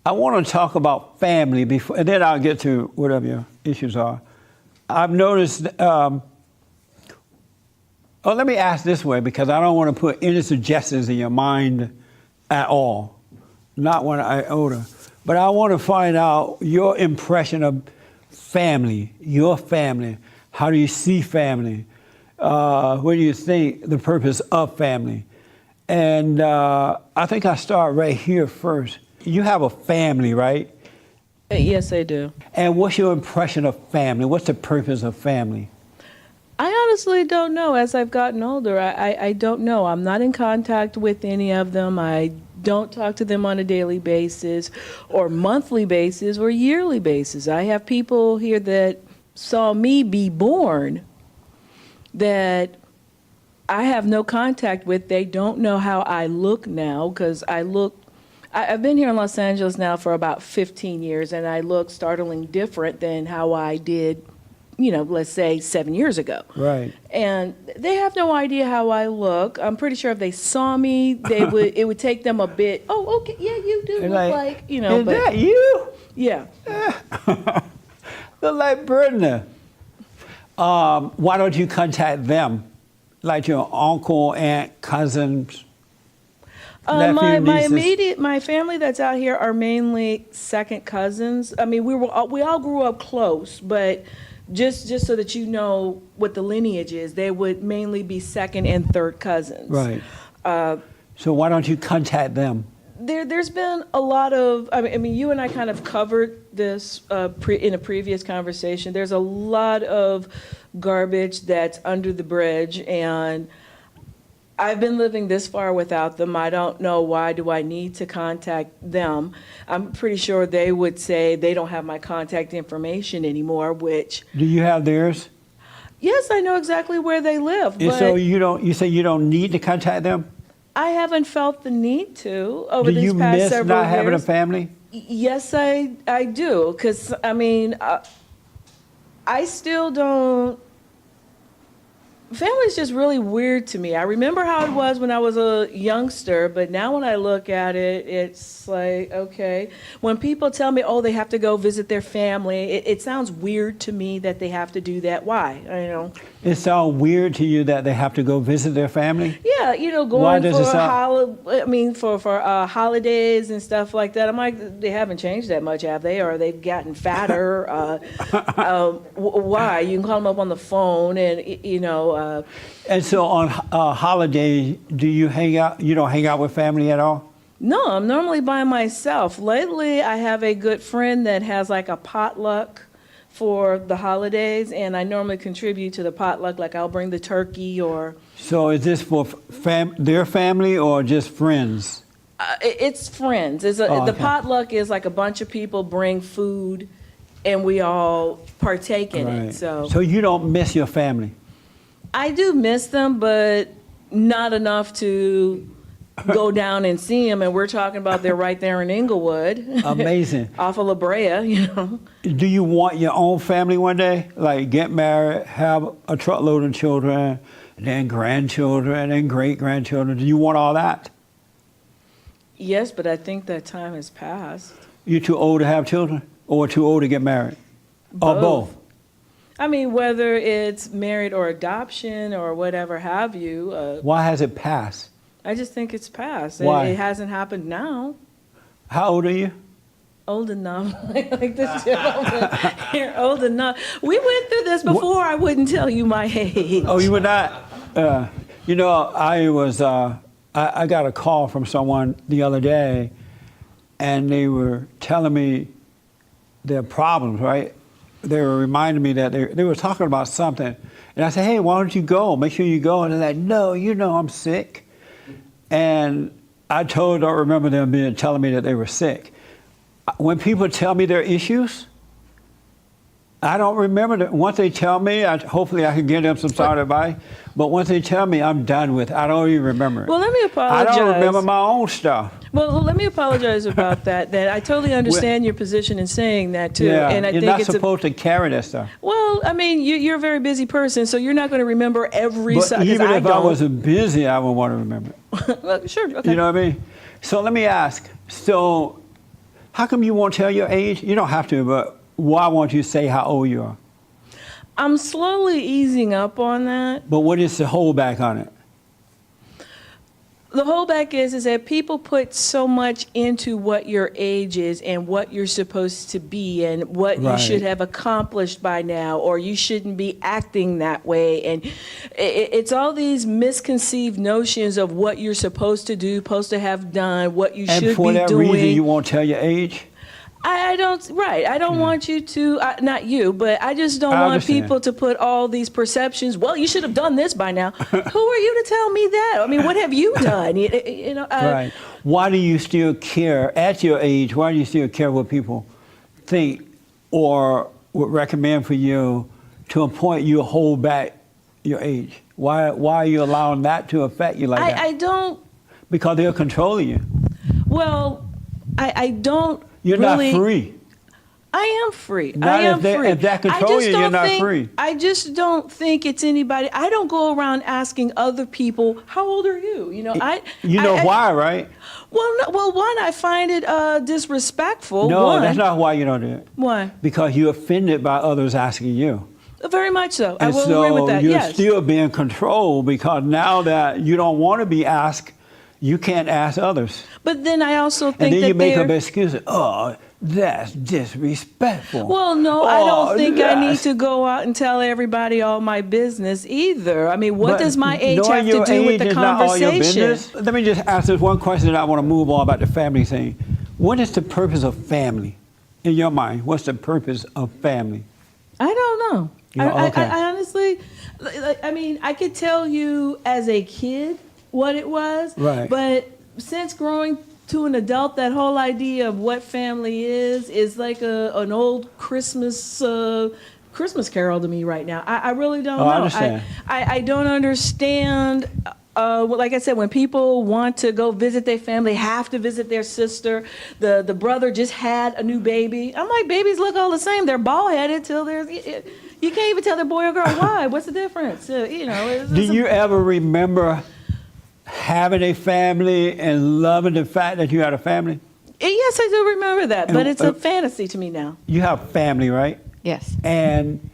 I want to talk about family before, and then I'll get to whatever your issues are. I've noticed. Let me ask this way because I don't want to put any suggestions in your mind at all. Not when I'm older, but I want to find out your impression of family, your family. How do you see family? What do you think the purpose of family? And I think I start right here first. You have a family, right? Yes, I do. And what's your impression of family? What's the purpose of family? I honestly don't know. As I've gotten older, I don't know. I'm not in contact with any of them. I don't talk to them on a daily basis or monthly basis or yearly basis. I have people here that saw me be born that I have no contact with. They don't know how I look now because I've been here in Los Angeles now for about 15 years, and I look startlingly different than how I did, let's say 7 years ago. Right. And they have no idea how I look. I'm pretty sure if they saw me, it would take them a bit, oh, okay, yeah, you do look like, Is that you? Yeah. Look like Brenda. Why don't you contact them? Like your uncle, aunt, cousins? My family that's out here are mainly second cousins. I mean, we all grew up close, but just so that you know what the lineage is, they would mainly be second and third cousins. Right. So why don't you contact them? There's been a lot of, I mean, you and I kind of covered this in a previous conversation. There's a lot of garbage that's under the bridge, and I've been living this far without them. I don't know why do I need to contact them. I'm pretty sure they would say they don't have my contact information anymore, which... Do you have theirs? Yes, I know exactly where they live. And so you say you don't need to contact them? I haven't felt the need to over these past several years. Do you miss not having a family? Yes, I do. Because, I mean, I still don't... Family is just really weird to me. I remember how it was when I was a youngster, but now when I look at it, it's like, okay. When people tell me, oh, they have to go visit their family, it sounds weird to me that they have to do that. Why? It sounds weird to you that they have to go visit their family? Yeah, going for holidays and stuff like that. I'm like, they haven't changed that much, have they? Or they've gotten fatter? Why? You can call them up on the phone and, And so on holidays, do you hang out? You don't hang out with family at all? No, I'm normally by myself. Lately, I have a good friend that has like a potluck for the holidays, and I normally contribute to the potluck. Like I'll bring the turkey or... So is this for their family or just friends? It's friends. The potluck is like a bunch of people bring food, and we all partake in it. So you don't miss your family? I do miss them, but not enough to go down and see them. And we're talking about they're right there in Inglewood. Amazing. Off of La Brea, Do you want your own family one day? Like get married, have a truckload of children, and then grandchildren, and then great-grandchildren. Do you want all that? Yes, but I think that time has passed. You're too old to have children or too old to get married? Both. Or both? I mean, whether it's married or adoption or whatever have you. Why has it passed? I just think it's passed. Why? It hasn't happened now. How old are you? Old enough. Like this gentleman. You're old enough. We went through this before. I wouldn't tell you my age. Oh, you would not? I got a call from someone the other day, and they were telling me their problems, right? They were reminding me that they were talking about something. And I said, hey, why don't you go? Make sure you go. And they're like, no, I'm sick. And I don't remember them telling me that they were sick. When people tell me their issues, I don't remember that. Once they tell me, hopefully I can give them some solid advice. But once they tell me, I'm done with it. I don't even remember it. Well, let me apologize. I don't remember my own stuff. Well, let me apologize about that. That I totally understand your position in saying that too. Yeah, and I you're think not supposed to carry that stuff. Well, I mean, you're a very busy person, so you're not going to remember every. But even if I wasn't busy, I would want to remember it. Well, sure. Okay. You know what I mean? So let me ask. So How come you won't tell your age? You don't have to, but why won't you say how old you are? I'm slowly easing up on that. But what is the holdback on it? The holdback is that people put so much into what your age is and what you're supposed to be and what you should have accomplished by now, or you shouldn't be acting that way. And it's all these misconceived notions of what you're supposed to do, supposed to have done, what you should be doing. And for that reason, you won't tell your age? I don't want you to, not you, but I just don't want people to put all these perceptions. Well, you should have done this by now. Who are you to tell me that? I mean, what have you done? You know. Right. Why do you still care at your age? Why do you still care what people think or would recommend for you to a point you hold back your age? Why are you allowing that to affect you like that? I don't. Because they're controlling you. Well, I don't. You're really, not free. I am free. Not I am if free. If that controls you, you're not free. I just don't think it's anybody. I don't go around asking other people, "How old are you?" You know, why, right? Well, no, well, one, I find it disrespectful. No, that's not why you don't do it. Why? Because you're offended by others asking you. Very much so. I And will so agree with that. you're Yes. still being controlled because now that you don't want to be asked, you can't ask others. But then I also think And then that you make up excuses. Oh, that's disrespectful. Well, no, I don't think I need that's- to go out and tell everybody all my business either. I mean, what But does my age knowing have to your do with age the is not all your conversation? business? Let me just ask this one question and I want to move on about the family thing. What is the purpose of family? In your mind, what's the purpose of family? I don't know. Okay. I honestly, I mean, I could tell you as a kid what it was, Right. but since growing to an adult, that whole idea of what family is like an old Christmas carol to me right now. I really don't know. I understand. I don't understand. Like I said, when people want to go visit their family, have to visit their sister. The brother just had a new baby. I'm like, babies look all the same. They're bald headed till they're. You can't even tell they're boy or girl. Why? What's the difference? You know. Do you ever remember having a family and loving the fact that you had a family? Yes, I do remember that, but it's a fantasy to me now. You have family, right? Yes. And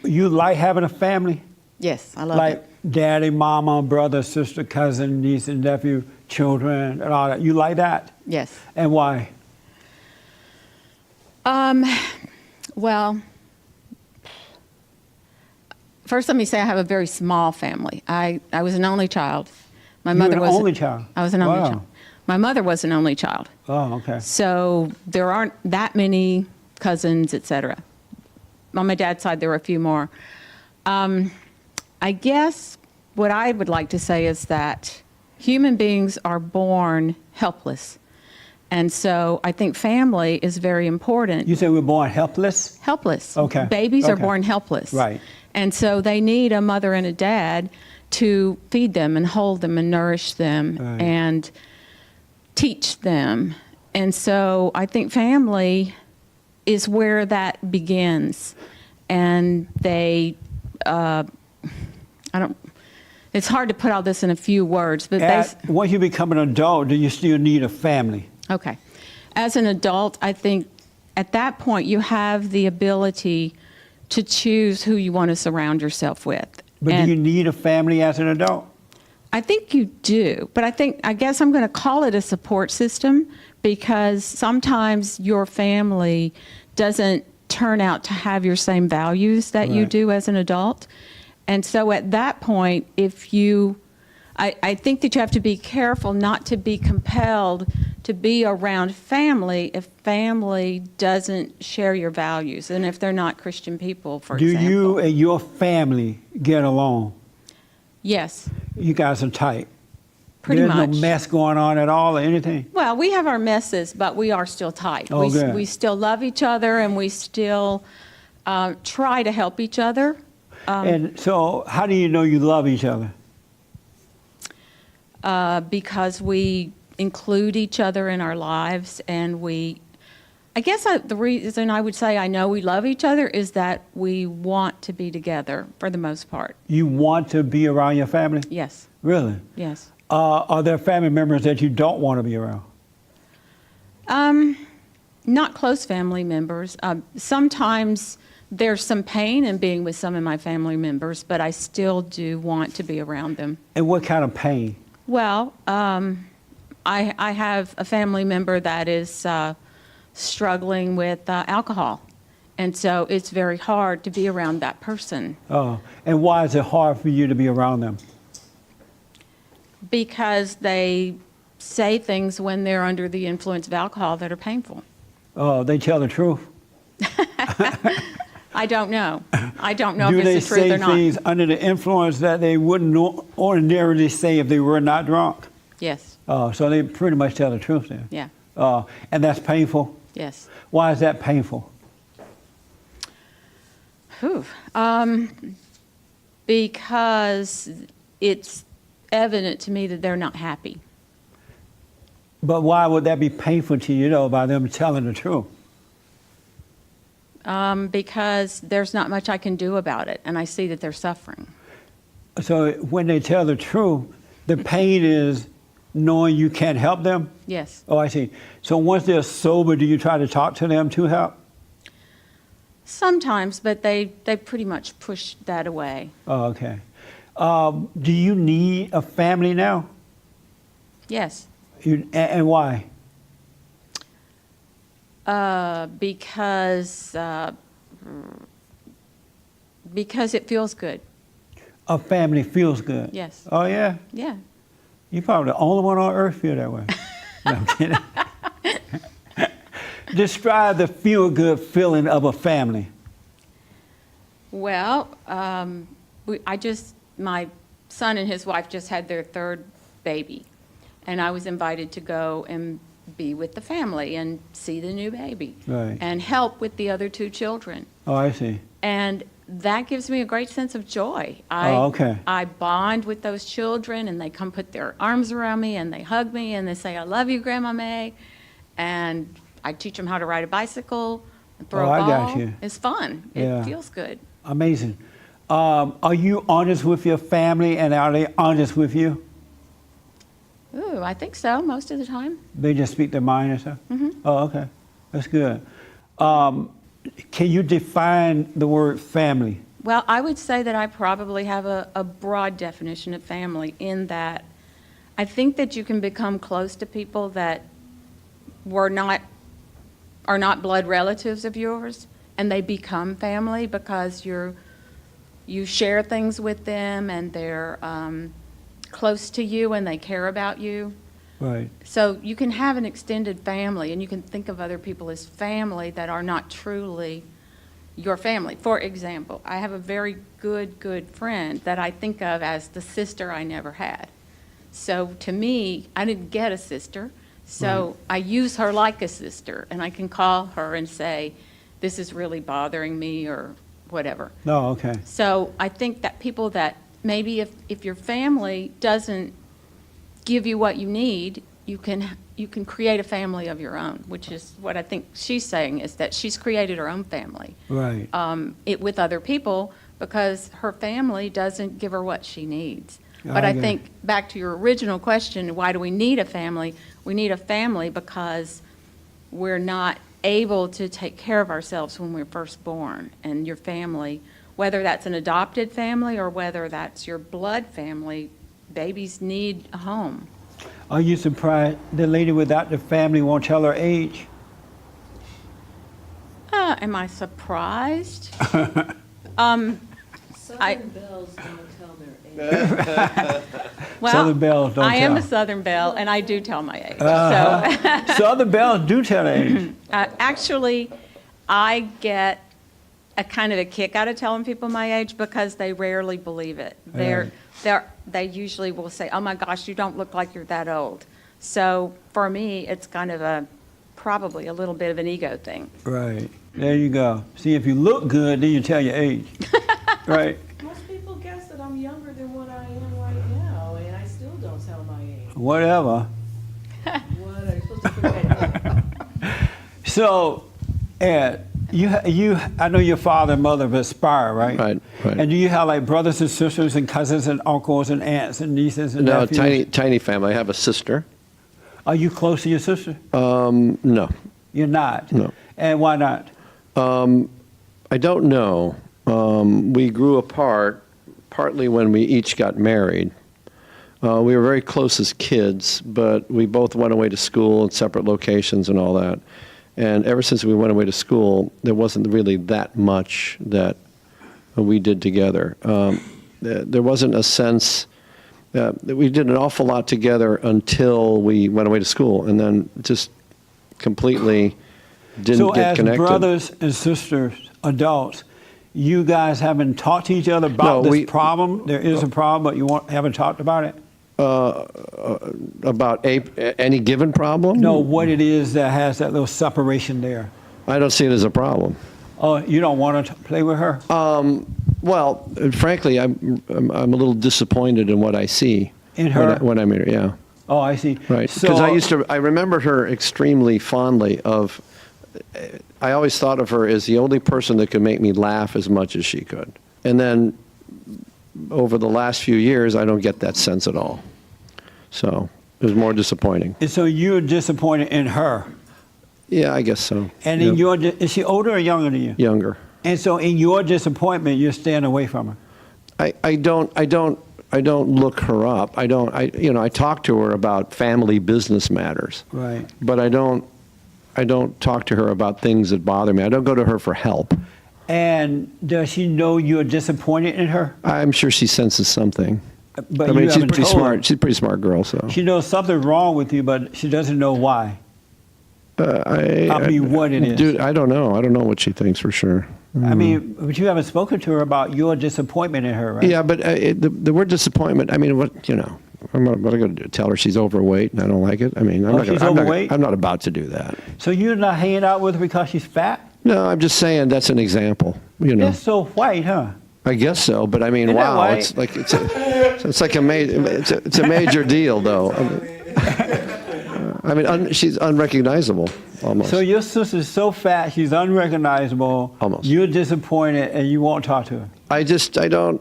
you like having a family? Yes, I love Like it. daddy, mama, brother, sister, cousin, niece and nephew, children, and all that. You like that? Yes. And why? Well, first let me say I have a very small family. I was an only child. My mother was an only child? I was an only Wow. child. My mother was an only child. Oh, okay. So there aren't that many cousins, etc. On my dad's side, there were a few more. I guess what I would like to say is that human beings are born helpless. And so I think family is very important. You say we're born helpless? Helpless. Okay. Babies are Okay. born helpless. Right. And so they need a mother and a dad to feed them and hold them and nourish them Right. and teach them. And so I think family is where that begins. And they, it's hard to put all this in a few words, but Once you become an adult, do you still need a family? okay. As an adult, I think at that point you have the ability to choose who you want to surround yourself with. But And do you need a family as an adult? I think you do, but I guess I'm going to call it a support system because sometimes your family doesn't turn out to have your same values that you Right. do as an adult. And so at that point, I think that you have to be careful not to be compelled to be around family if family doesn't share your values and if they're not Christian people, for Do example. you and your family get along? Yes, You guys are tight. pretty There's much. no mess going on at all or anything? Well, we have our messes, but we are still tight. Oh, good. We still love each other, and we still try to help each other. And so how do you know you love each other? Because we include each other in our lives, and I guess the reason I would say I know we love each other is that we want to be together for the most part. You want to be around your family? Yes, Really? yes. Are there family members that you don't want to be around? Not close family members. Sometimes there's some pain in being with some of my family members, but I still do want to be around them. And what kind of pain? Well, I have a family member that is struggling with alcohol, and so it's very hard to be around that person. Oh, and why is it hard for you to be around them? Because they say things when they're under the influence of alcohol that are painful. Oh, they tell the truth. I don't know. I don't know Do if they it's the truth say or not. things under the influence that they wouldn't ordinarily say if they were not drunk? Yes. Oh, so they pretty much tell the truth then. Yeah. And that's painful. Yes. Why is that painful? Whew. Because it's evident to me that they're not happy. But why would that be painful to you, though, by them telling the truth? Because there's not much I can do about it, and I see that they're suffering. So when they tell the truth, the pain is knowing you can't help them? Yes. Oh, I see. So once they're sober, do you try to talk to them to help? Sometimes, but they pretty much push that away. Oh, okay. Do you need a family now? Yes. And why? Because it feels good. A family feels good. Yes. Oh, yeah? Yeah. You're probably the only one on earth feel that way. No, I'm kidding. Describe the feel-good feeling of a family. Well, my son and his wife just had their third baby, and I was invited to go and be with the family and see the new baby. Right. And help with the other two children. Oh, I see. And that gives me a great sense of joy. Oh, okay. I bond with those children, and they come put their arms around me, and they hug me, and they say, "I love you, Grandma May." And I teach them how to ride a bicycle and throw Oh, a I ball. got you. It's fun. Yeah. It feels good. Amazing. Are you honest with your family, and are they honest with you? Ooh, I think so, most of the time. They just speak their mind and stuff? Mm-hmm. Oh, okay. That's good. Can you define the word family? Well, I would say that I probably have a broad definition of family in that I think that you can become close to people that are not blood relatives of yours, and they become family because you share things with them, and they're close to you and they care about you. Right. So you can have an extended family, and you can think of other people as family that are not truly your family. For example, I have a very good friend that I think of as the sister I never had. So to me, I didn't get a sister, so I use her like a sister, and I can call her and say, "This is really bothering me," or whatever. No, okay. So I think that people that maybe if your family doesn't give you what you need, you can create a family of your own, which is what I think she's saying, is that she's created her own family. Right. With other people, because her family doesn't give her what she needs. I But I get it. think, back to your original question, why do we need a family? We need a family because we're not able to take care of ourselves when we're first born. And your family, whether that's an adopted family or whether that's your blood family, babies need a home. Are you surprised the lady without the family won't tell her age? Am I surprised? Southern I- Bells don't tell their age. Well, Southern Belles don't I am a tell. Southern Belle, and I do tell my age. So Southern Bells do tell their age. actually, I get a kind of a kick out of telling people my age because they rarely believe it. They usually will say, "Oh my gosh, you don't look like you're that old." So for me, it's kind of probably a little bit of an ego thing. Right. There you go. See, if you look good, then you tell your age. Right. Most people guess that I'm younger than what I am right now, and I still don't tell my age. Whatever. What are you supposed to forget? So, Ed, I know your father and mother of Aspire, right? Right. And do you have like brothers and sisters and cousins and uncles and aunts and nieces and No, nephews? tiny family. I have a sister. Are you close to your sister? No. You're not. No. And why not? I don't know. We grew apart partly when we each got married. We were very close as kids, but we both went away to school in separate locations and all that. And ever since we went away to school, there wasn't really that much that we did together. There wasn't a sense that we did an awful lot together until we went away to school, and then just completely didn't So get as connected. brothers and sisters, adults, you guys haven't talked to each other about No, this problem? There is a problem, but you haven't talked about it? About any given problem? No, what it is that has that little separation there. I don't see it as a problem. Oh, you don't want to play with her? Well, frankly, I'm a little disappointed in what I see In her? when I meet her. Yeah, Oh, I see. right. So, Because I remembered her extremely fondly. I always thought of her as the only person that could make me laugh as much as she could. And then over the last few years, I don't get that sense at all. So it was more disappointing. and so you're disappointed in her. Yeah, I guess so. And Yeah. in your, is she older or younger than you? Younger. And so in your disappointment, you're staying away from her. I don't look her up. I talk to her about family business matters. Right. But I don't talk to her about things that bother me. I don't go to her for help. And does she know you're disappointed in her? I'm sure she senses something. But I mean, you she's haven't pretty told her. smart. She's a pretty smart girl, so. She knows something's wrong with you, but she doesn't know why. I mean, what it is. Dude, I don't know. I don't know what she thinks for sure. I mean, but you haven't spoken to her about your disappointment in her, right? Yeah, but the word disappointment, I mean, what am I going to do? Tell her she's overweight and I don't like it? I mean, she's overweight? I'm not about to do that. So you're not hanging out with her because she's fat? No, I'm just saying that's an example, That's so white, huh? I guess so, but I mean, Isn't that wow, white? it's like it's like it's a major deal, though. I mean, she's unrecognizable almost. So your sister's so fat, she's unrecognizable. Almost. You're disappointed, and you won't talk to her. I don't.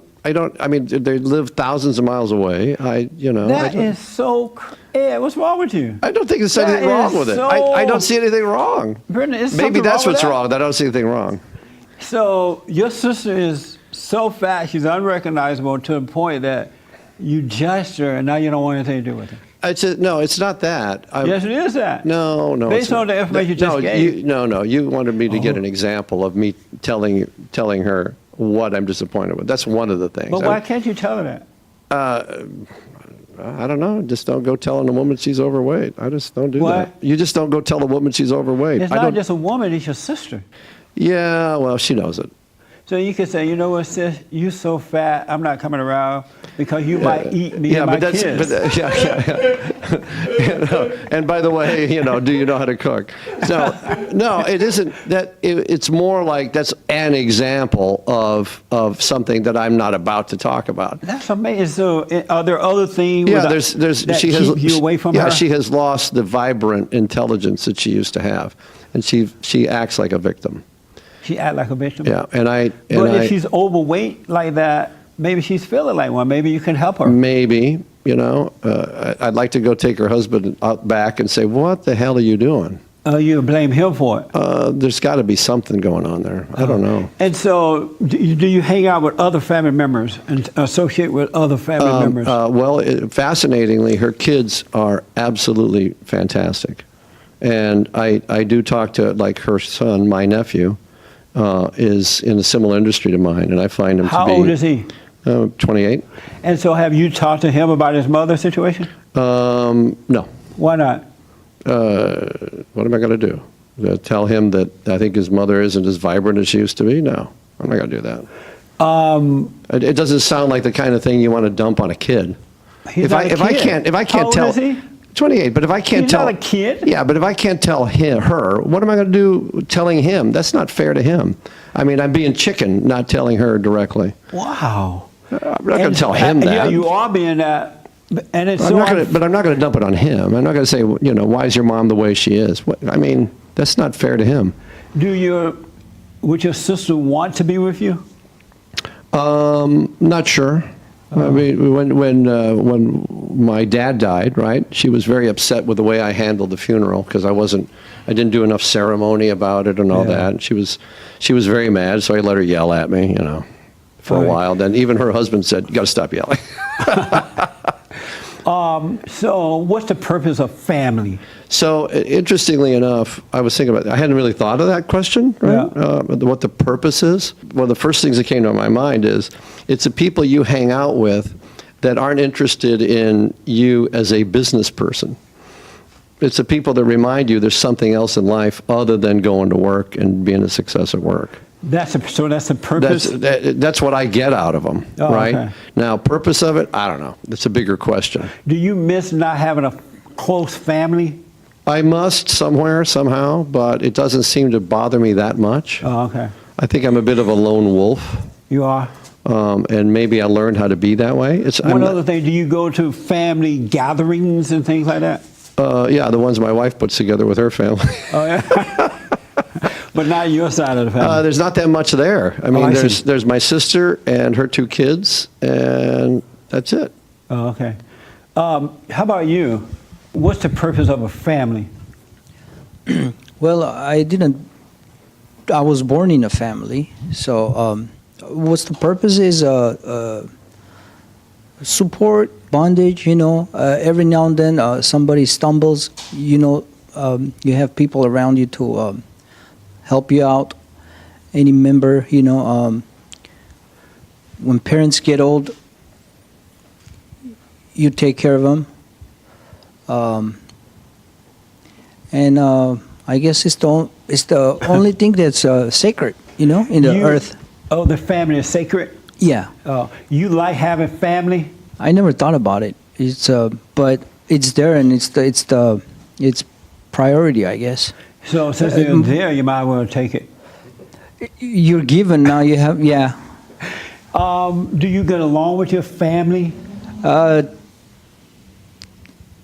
I mean, they live thousands of miles away. That is so. Ed, what's wrong with you? I don't think there's that anything wrong is with it. so- I don't see anything wrong. Brenda, is Maybe something that's wrong with what's that? wrong. That I don't see anything wrong. So your sister is so fat, she's unrecognizable to the point that you judged her, and now you don't want anything to do with her. No, it's not that. Yes, it is that. No. Based it's on the information you just gave. You wanted me to get Oh. an example of me telling her what I'm disappointed with. That's one of the things. But why can't you tell her that? I don't know. Just don't go telling a woman she's overweight. I just don't do What? that. You just don't go tell a woman she's overweight. It's not just a woman, it's your sister. Yeah, well, she knows it. So you could say, you know what, sis, you so fat, I'm not coming around because you might eat me and my kids. And by the way, do you know how to cook? So, no, it isn't that. It's more like that's an example of something that I'm not about to talk about. That's amazing. So are there other things Yeah, that she keep you away from her? Yeah, she has lost the vibrant intelligence that she used to have, and she acts like a victim. She act like a victim? Yeah, But if she's overweight like that, maybe she's feeling like one. Maybe you can help her. maybe, I'd like to go take her husband out back and say, what the hell are you doing? You blame him for it. There's got to be something going on there. I don't know. And so do you hang out with other family members and associate with other family members? Fascinatingly, her kids are absolutely fantastic. And I do talk to, like, her son, my nephew, is in a similar industry to mine, and I find him How to be... old is he? 28. And so have you talked to him about his mother situation? No. Why not? What am I going to do? Tell him that I think his mother isn't as vibrant as she used to be? No, I'm not going to do that. It doesn't sound like the kind of thing you want to dump on a kid. He's not a kid. If I can't How old tell... is he? 28, but if I can't He's tell... not a kid. Yeah, but if I can't tell her, what am I going to do telling him? That's not fair to him. I mean, I'm being chicken, not telling her directly. Wow. I'm not going to tell him that. Yeah, you are being that. And it's I'm so not gonna, but I'm not going to dump it on him. I'm not going to say, why is your mom the way she is? I mean, that's not fair to him. Would your sister want to be with you? Not sure. I mean, when my dad died, right? She was very upset with the way I handled the funeral because I didn't do enough ceremony about it and all Yeah. that. And she was very mad, so I let her yell at me, for a Right. while. Then even her husband said, "You got to stop yelling." So what's the purpose of family? So interestingly enough, I was thinking about it. I hadn't really thought of that question, right? Yeah. What the purpose is. One of the first things that came to my mind is it's the people you hang out with that aren't interested in you as a business person. It's the people that remind you there's something else in life other than going to work and being a success at work. So that's the purpose? That's what I get out of them, Oh, right? okay. Now, purpose of it, I don't know. It's a bigger question. Do you miss not having a close family? I must somewhere, somehow, but it doesn't seem to bother me that much. Oh, okay. I think I'm a bit of a lone wolf, You are? and maybe I learned how to be that way. One other thing, do you go to family gatherings and things like that? Yeah, the ones my wife puts together with her family. Oh, yeah. But not your side of the family. There's not that much there. I mean, I see. there's my sister and her 2 kids, and that's it. Oh, okay. How about you? What's the purpose of a family? Well, I was born in a family, so what's the purpose is support, bondage, every now and then somebody stumbles, you have people around you to help you out, any member, when parents get old, you take care of them. And I guess it's the only thing that's sacred, in the earth. Oh, the family is sacred? Yeah, You like having family? I never thought about it. But it's there, and it's priority, I guess. So since they're there, you might as well take it. You're given now. You have, yeah. Do you get along with your family?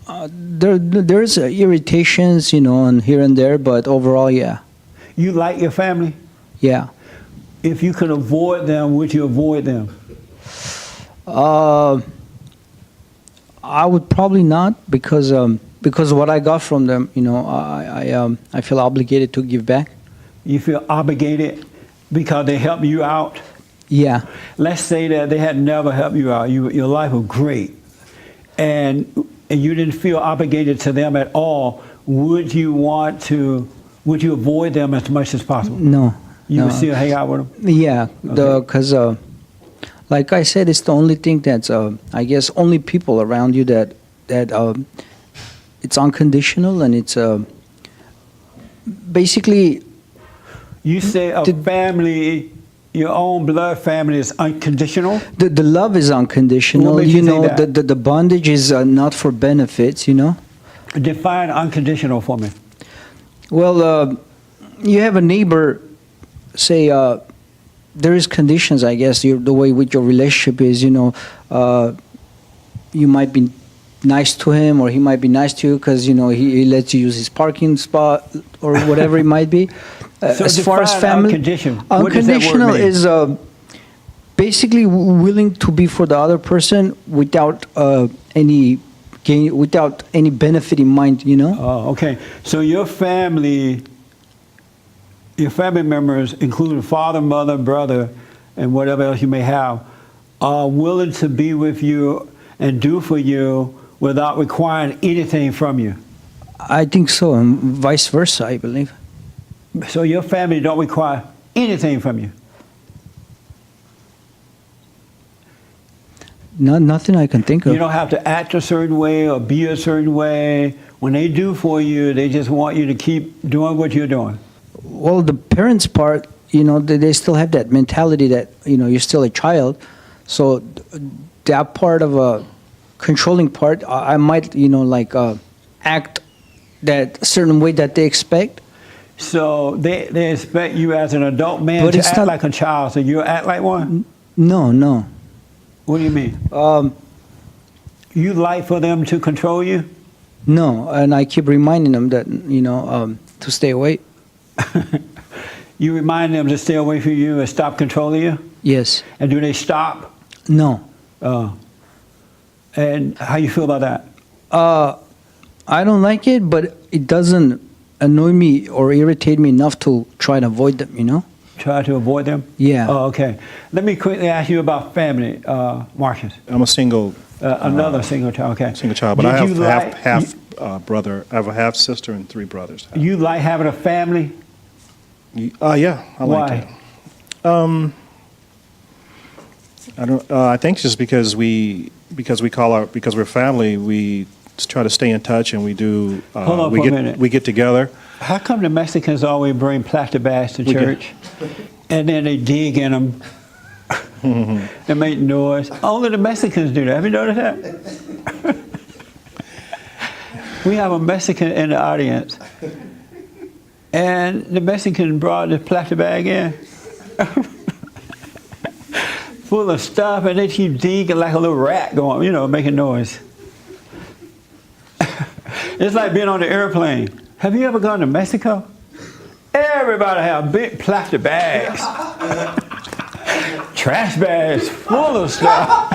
There's irritations, and here and there, but overall, yeah, You like your family? yeah. If you could avoid them, would you avoid them? I would probably not because of what I got from them. I feel obligated to give back. You feel obligated because they help you out? Yeah. Let's say that they had never helped you out. Your life was great, and you didn't feel obligated to them at all. Would you avoid them as much as possible? No. You would no. still hang out with them? Yeah, Okay. because like I said, it's the only thing that's I guess only people around you that it's unconditional, and it's basically You say a family, your own blood family is unconditional? the love is unconditional. What makes you say that? The bondage is not for benefits. Define unconditional for me. Well, you have a neighbor. Say there is conditions, I guess, the way with your relationship is. You might be nice to him, or he might be nice to you because he lets you use his parking spot or whatever it might be. So As far as define family, unconditional. What does that word unconditional mean? is basically willing to be for the other person without any gain, without any benefit in mind. Oh, okay. So your family members, including father, mother, brother, and whatever else you may have, are willing to be with you and do for you without requiring anything from you. I think so, and vice versa, I believe. So your family don't require anything from you. Nothing I can think of. You don't have to act a certain way or be a certain way. When they do for you, they just want you to keep doing what you're doing. Well, the parents part, they still have that mentality that, you're still a child. So that part of a controlling part, I might, act that certain way that they expect. So they expect you as an adult man But to it's act not- like a child. So you act like one? No. What do you mean? You like for them to control you? No, and I keep reminding them that, to stay away. You remind them to stay away from you and stop controlling you? Yes. And do they stop? No. And how you feel about that? I don't like it, but it doesn't annoy me or irritate me enough to try to avoid them, you know? Try to avoid them? Yeah. Oh, okay. Let me quickly ask you about family, Marcus. I'm a single Another single child, okay. single child, but Did I have you like- half brother. I have a half sister and 3 brothers. You like having a family? Yeah, I like Why? it. I don't. I think just because we're family, we just try to stay in touch, and we do. Hold on we for a get minute. we get together. How come the Mexicans always bring plastic bags to We get- church, and then they dig in them and make noise? Only the Mexicans do that. Have you noticed that? We have a Mexican in the audience, and the Mexican brought this plastic bag in, full of stuff, and they keep digging like a little rat going, making noise. It's like being on the airplane. Have you ever gone to Mexico? Everybody have big plastic bags, trash bags full of stuff.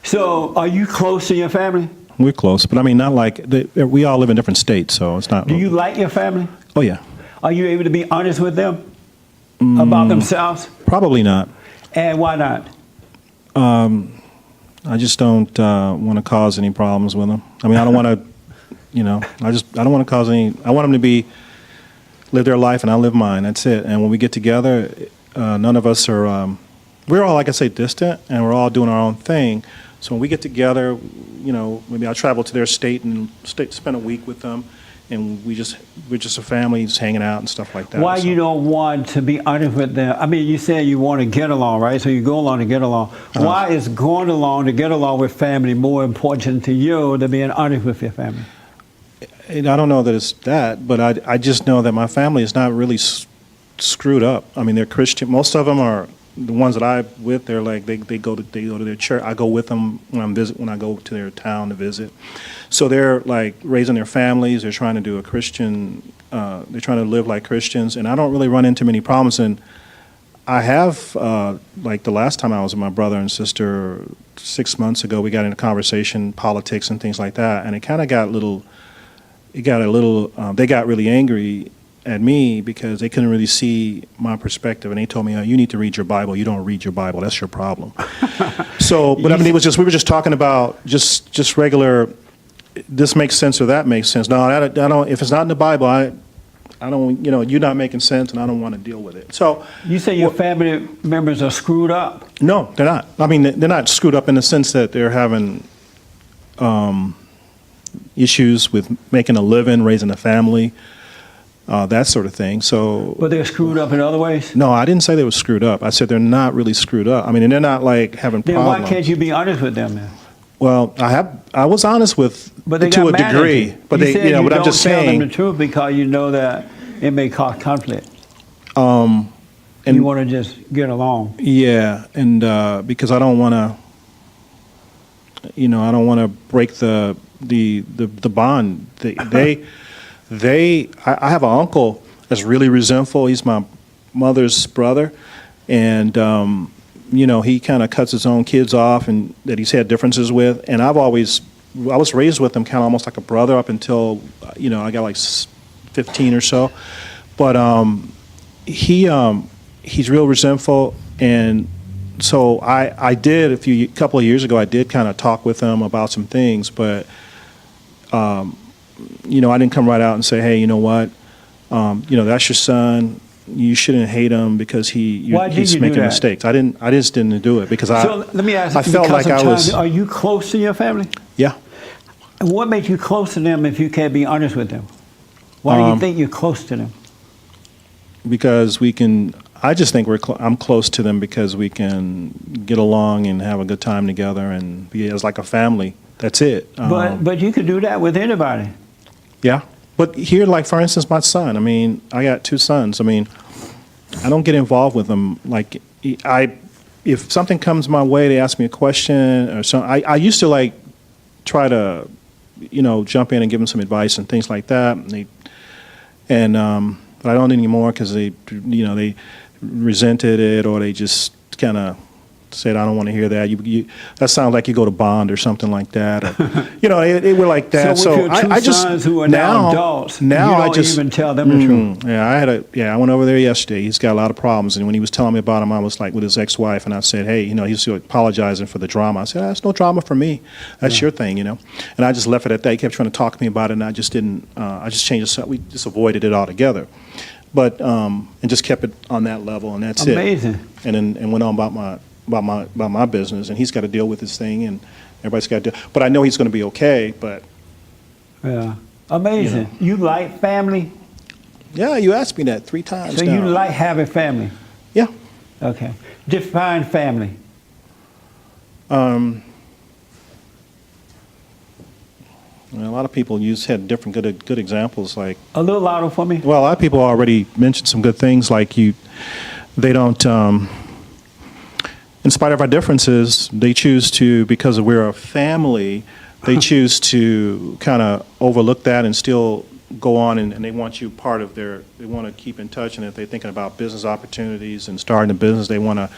So, are you close to your family? We're close, but I mean, not like we all live in different states, so it's not. Do you like your family? Oh yeah, Are you able to be honest with them about themselves? probably not. And why not? I just don't want to cause any problems with them. I mean, I don't want to, I don't want to cause any. I want them to live their life, and I live mine. That's it. And when we get together, none of us are. We're all, like I say, distant, and we're all doing our own thing. So when we get together, maybe I travel to their state and spend a week with them, and we're just a family, just hanging out and stuff like that. Why So- you don't want to be honest with them? I mean, you said you want to get along, right? So you go along to get along. Why is going along to get along with family more important to you than being honest with your family? And I don't know that it's that, but I just know that my family is not really screwed up. I mean, they're Christian. Most of them are the ones that I'm with. They're like they go to their church. I go with them when I go to their town to visit. So they're like raising their families. They're trying to do a Christian. They're trying to live like Christians, and I don't really run into many problems. And I have like the last time I was with my brother and sister 6 months ago, we got into conversation, politics, and things like that, and it kind of got a little. They got really angry at me because they couldn't really see my perspective, and they told me, "Oh, you need to read your Bible. You don't read your Bible. That's your problem." So, but I mean, we were just talking about just regular. This makes sense or that makes sense. No, I don't. If it's not in the Bible, I don't. You're not making sense, and I don't want to deal with it. So, You say your family members are screwed up. no, they're not. I mean, they're not screwed up in the sense that they're having issues with making a living, raising a family, that sort of thing. So, But they're screwed up in other ways? no, I didn't say they were screwed up. I said they're not really screwed up. I mean, and they're not like having Then problems. why can't you be honest with them then? Well, I was honest with But they to got a mad at degree, you. but you they, said but I'm don't just tell them the saying. truth because you know that it may cause conflict. And You want to just get along. yeah, and because I don't want to, I don't want to break the bond. I have an uncle that's really resentful. He's my mother's brother, and he kind of cuts his own kids off, and that he's had differences with. And I was raised with him kind of almost like a brother up until I got like 15 or so, but he's real resentful, and so I did a couple of years ago. I did kind of talk with him about some things, but I didn't come right out and say, hey, you know what, that's your son. You shouldn't hate him because Why did he's you do making that? mistakes. I just didn't do it because So let me ask I you, felt because like of I time, was are you close to your family? yeah. And what makes you close to them if you can't be honest with them? Why do you think you're close to them? Because I just think I'm close to them because we can get along and have a good time together and be as like a family. That's it. But you could do that with anybody. Yeah. But here, like, for instance, my son, I mean, I got 2 sons. I mean, I don't get involved with them. Like, if something comes my way, they ask me a question or something. I used to, like, try to, jump in and give them some advice and things like that. But I don't anymore because they resented it or they just kind of said, I don't want to hear that. That sounds like you go to Bond or something like that. Or, you know, it were like that. So with your two sons who are now adults, you don't even tell them the truth. Yeah, I went over there yesterday. He's got a lot of problems, and when he was telling me about him, I was like with his ex-wife, and I said, hey, you know, he's apologizing for the drama. I said, that's no drama for me. That's your thing, you know. And I just left it at that. He kept trying to talk to me about it, and I just didn't. I just changed it. We just avoided it altogether. But and just kept it on that level, and that's Amazing. it. And went on about my business, and he's got to deal with his thing, and everybody's got to deal. But I know he's going to be okay. But yeah, amazing. You like family? Yeah, you asked me that 3 times. So now. you like having family? Yeah. Okay. Define family. A lot of people had different good examples. Like A little louder for me. well, a lot of people already mentioned some good things. Like they don't. In spite of our differences, they choose to, because we're a family, they choose to kind of overlook that and still go on, and they want you part of they want to keep in touch, and if they're thinking about business opportunities and starting a business, they want to,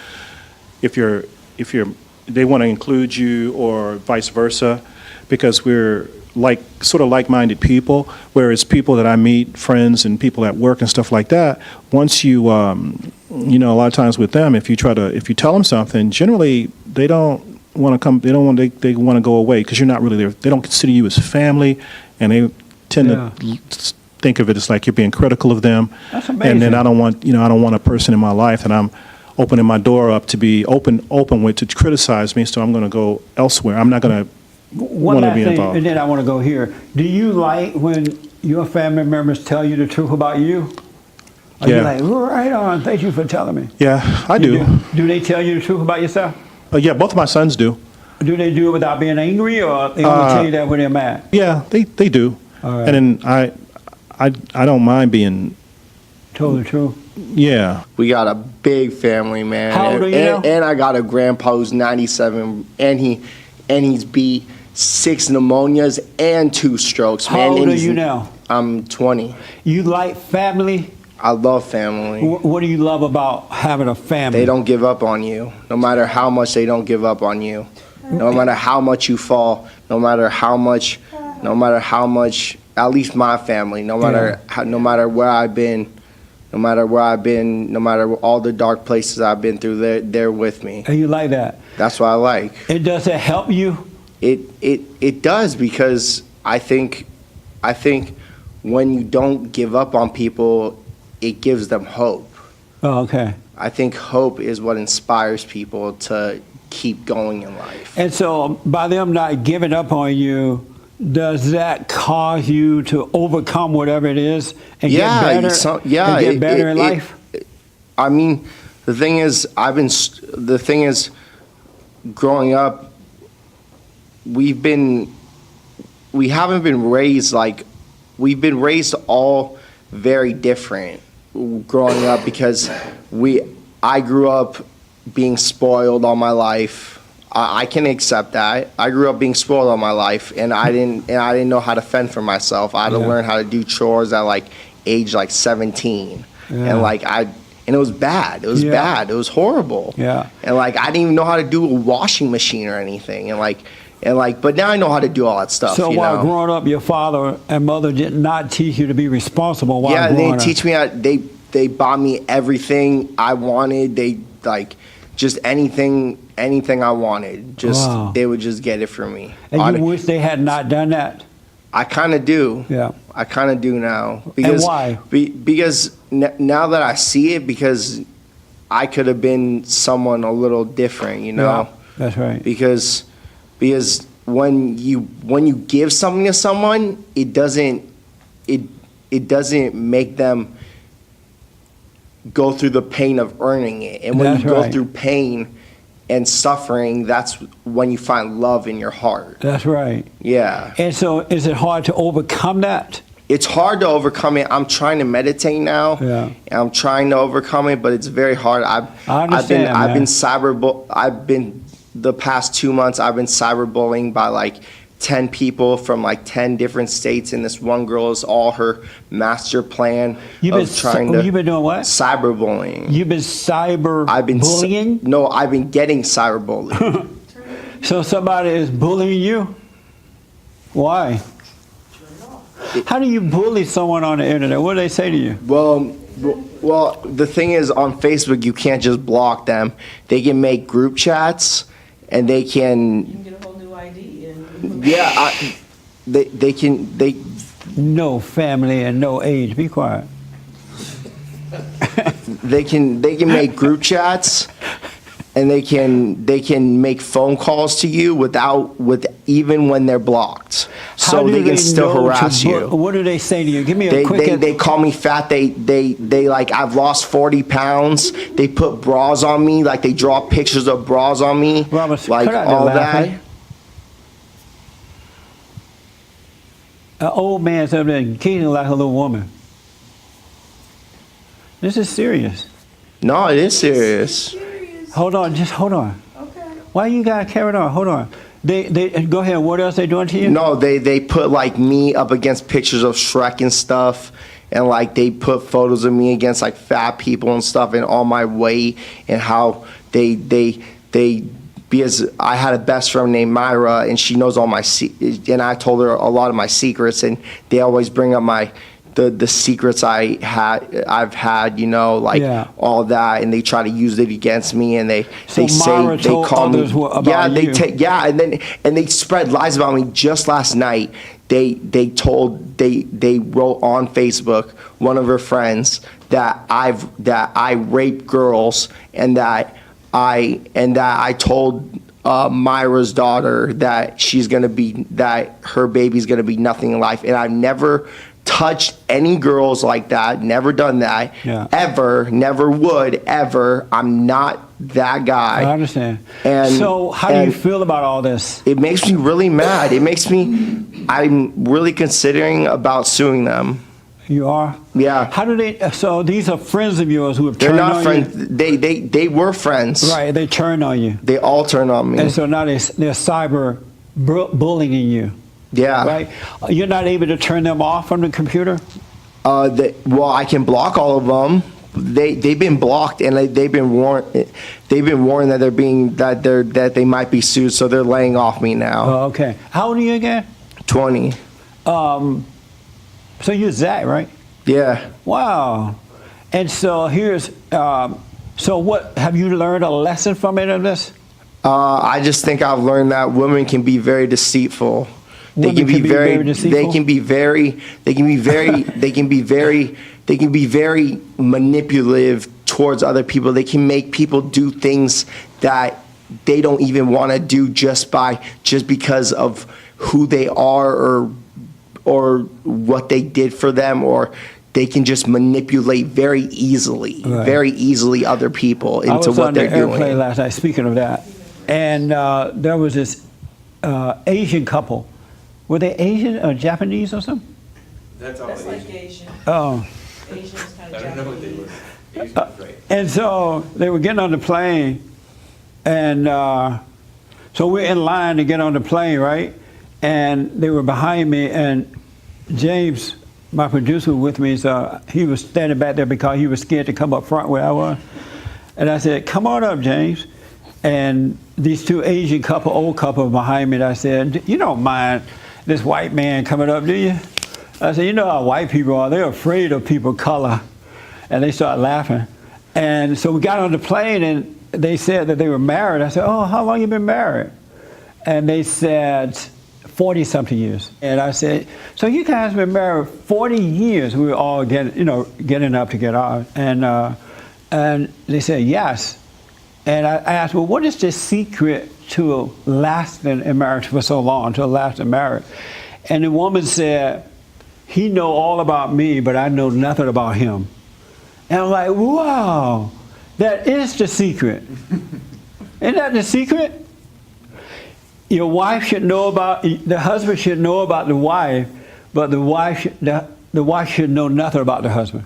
they want to include you, or vice versa, because we're sort of like-minded people, whereas people that I meet, friends and people at work and stuff like that, once you, you know, a lot of times with them, if you tell them something, generally they don't want to come, they want to go away, because you're not really there. They don't consider you as family, and they tend to think of it as like you're being critical of them. That's amazing. And then I don't want a person in my life that I'm opening my door up to be open with, to criticize me, so I'm going to go elsewhere. I'm not going to One want to last be thing, involved. and then I want to go here. Do you like when your family members tell you the truth about you? Are you Yeah. like, right on, thank you for telling me? Yeah, I do. Do they tell you the truth about yourself? Yeah, both of my sons do. Do they do it without being angry, or they only tell you that when they're mad? Yeah, they do. All right. And then I don't mind being, Told the truth. yeah. We got a big family, man. How old are you now? And I got a grandpa who's 97, and he's beat 6 pneumonias and 2 strokes. How man. old And are he's- you now? I'm 20. You like family? I love family. What do you love about having a family? They don't give up on you, no matter how much they don't give up on you. No matter how much you fall, no matter how much, at least my family, no matter where I've been, no matter all the dark places I've been through, they're with me. And you like that? That's what I like. And does it help you? It does, because I think when you don't give up on people, it gives them hope. Oh, okay. I think hope is what inspires people to keep going in life. And so by them not giving up on you, does that cause you to overcome whatever it is and get better? And get better in life? I mean, the thing is, growing up, we've been raised all very different growing up, because I grew up being spoiled all my life. I can accept that. I grew up being spoiled all my life, and I didn't know how to fend for myself. I had to learn how to do chores at age 17, and it was bad. It was bad. It was horrible. Yeah. And I didn't even know how to do a washing machine or anything, but now I know how to do all that stuff. So you while know? growing up, your father and mother did not teach you to be responsible while Yeah, growing they up? teach me how. They bought me everything I wanted. They just anything I wanted. Wow. They would just get it for me. And you wish they had not done that? I kind of do. Yeah. I kind of do now. Because, why? Because now that I see it, because I could have been someone a little different, you know. Yeah, that's right. Because when you give something to someone, it doesn't make them go through the pain of earning it. And when That's you go right. through pain and suffering, that's when you find love in your heart. That's right. Yeah. And so is it hard to overcome that? It's hard to overcome it. I'm trying to meditate now. Yeah. And I'm trying to overcome it, but it's very hard. I understand, I've been man. the past 2 months I've been cyberbullying by 10 people from like 10 different states, and this one girl is all her master plan You've been doing what? Cyberbullying. You've been cyber I've been bullying? No, I've been getting cyberbullied. So somebody is bullying you? Why? How do you bully someone on the internet? What do they say to you? Well, the thing is, on Facebook, you can't just block them. They can make group chats, and they can. You can get a whole new ID. And Yeah, they can. No family and no age. Be quiet. They can make group chats, and they can make phone calls to you even when they're blocked. How So do they can still know harass you. What do they say to you? Give me a quick. They call me fat. They like, I've lost 40 pounds. They put bras on me. Like, they draw pictures of bras on me. Robert, like cut out all that that. laughing. An old man's up there kicking like a little woman. This is serious. No, it is serious. Hold on, just hold on. okay. Why you gotta carry it on? Hold on. They go ahead. What else they doing to you? No, they put like me up against pictures of Shrek and stuff, and like they put photos of me against like fat people and stuff, and all my weight, and how they because I had a best friend named Myra, and she knows all my and I told her a lot of my secrets, and they always bring up the secrets I've had, like Yeah. all that, and they try to use it against me, and they So say Myra they told call me others about they you. take and they spread lies about me. Just last night, they wrote on Facebook, one of her friends, that I rape girls, and that I told Myra's daughter that that her baby's gonna be nothing in life, and I've never touched any girls like that, never done that, Yeah. ever, never would, ever. I'm not that guy. I understand. And- So how do you and- feel about all this? It makes me really mad. I'm really considering about suing them. You are? Yeah. How do they? So these are friends of yours who have They're turned not on friends. you. They were friends. Right. They turned on you, They all turned on me. and so now they're cyber bullying you. Yeah. Right. You're not able to turn them off from the computer. Well, I can block all of them. They've been blocked, and they've been warned. They've been warned that they might be sued, so they're laying off me now. Oh, okay. How old are you again? 20. So you're Zach, right? Yeah. Wow. And so here's. So what have you learned a lesson from it of this? I just think I've learned that women can be very deceitful. They Women can be very deceitful? they can be very manipulative towards other people. They can make people do things that they don't even want to do just because of who they are or what they did for them, or they can just manipulate very easily other people into I was what on the they're airplane doing. last night. Speaking of that, and there was this Asian couple. Were they Asian or Japanese or something? That's like Asian. Oh. Asian's kind of Japanese. And so they were getting on the plane, and so we're in line to get on the plane, right? And they were behind me, and James, my producer, was with me, so he was standing back there because he was scared to come up front where I was. And I said, "Come on up, James." And these two Asian couple, old couple behind me, and I said, "You don't mind this white man coming up, do you?" I said, "You know how white people are. They're afraid of people of color." And they started laughing. And so we got on the plane, and they said that they were married. I said, "Oh, how long you been married?" And they said, 40-something years. And I said, "So you guys been married 40 years?" We were all getting up to get out. And they said, "Yes." And I asked, "Well, what is the secret to lasting in marriage for so long, to a lasting marriage?" And the woman said, "He know all about me, but I know nothing about him." And I'm like, wow, that is the secret. Isn't that the secret? Your wife should know about, the husband should know about the wife, but the wife should know nothing about the husband.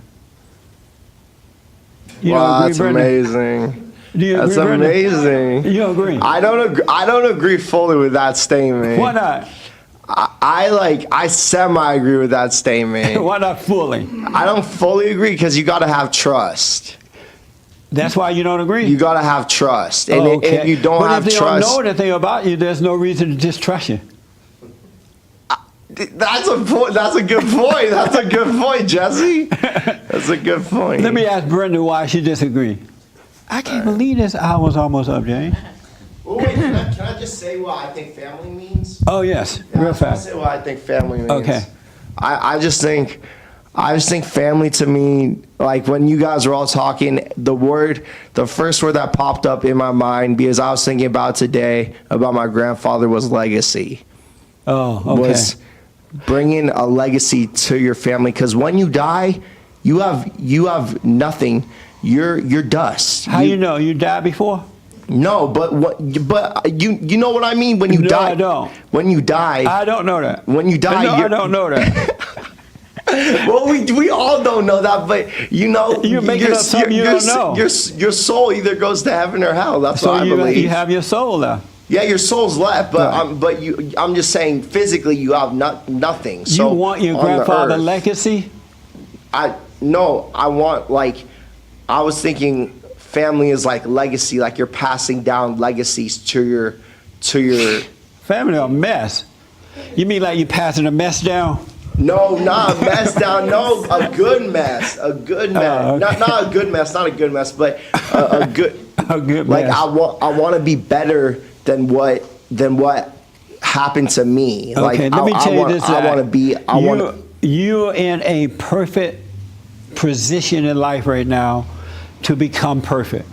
You don't Wow, agree, that's Brenda? amazing. Do you That's agree, Brenda? amazing. You don't agree? I don't agree fully with that statement. Why not? I semi agree with that statement. Why not fully? I don't fully agree because you got to have trust. That's why you don't agree. You got to have trust, and if you don't have if they trust, don't know anything about you, there's no reason to distrust you. that's a point. That's a good point. That's a good point, Jesse. That's a good point. Let me ask Brenda why she disagrees. I can't believe this hour's almost up, James. Well, wait, can I just say what I think family means? Oh yes, Yeah, real I fast. say what I think family means. Okay. I just think family to me, like when you guys were all talking, the first word that popped up in my mind, because I was thinking about today about my grandfather, was legacy. Oh, okay. Was bringing a legacy to your family, because when you die, you have nothing. You're dust. How you know you died before? No, but you know what I mean when you No, die. I don't. When you die. I don't know that. When you die, no, I don't know that. Well, we all don't know that, but you know, You're making up something you don't know. Your soul either goes to heaven or hell. That's So what I believe. you have your soul left. Yeah, your soul's left, but Right. I'm just saying physically you have nothing. So You want your on the grandfather's earth, legacy? I was thinking family is like legacy, like you're passing down legacies to your Family a mess. You mean like you passing a mess down? No, not a mess down. No, a good mess. A good mess. Oh, okay. Not a good mess. Not a good mess, but a good. A good Like mess. I want to be better than what happened to me. Like Okay, let me tell you this. I want to be. You're in a perfect position in life right now to become perfect.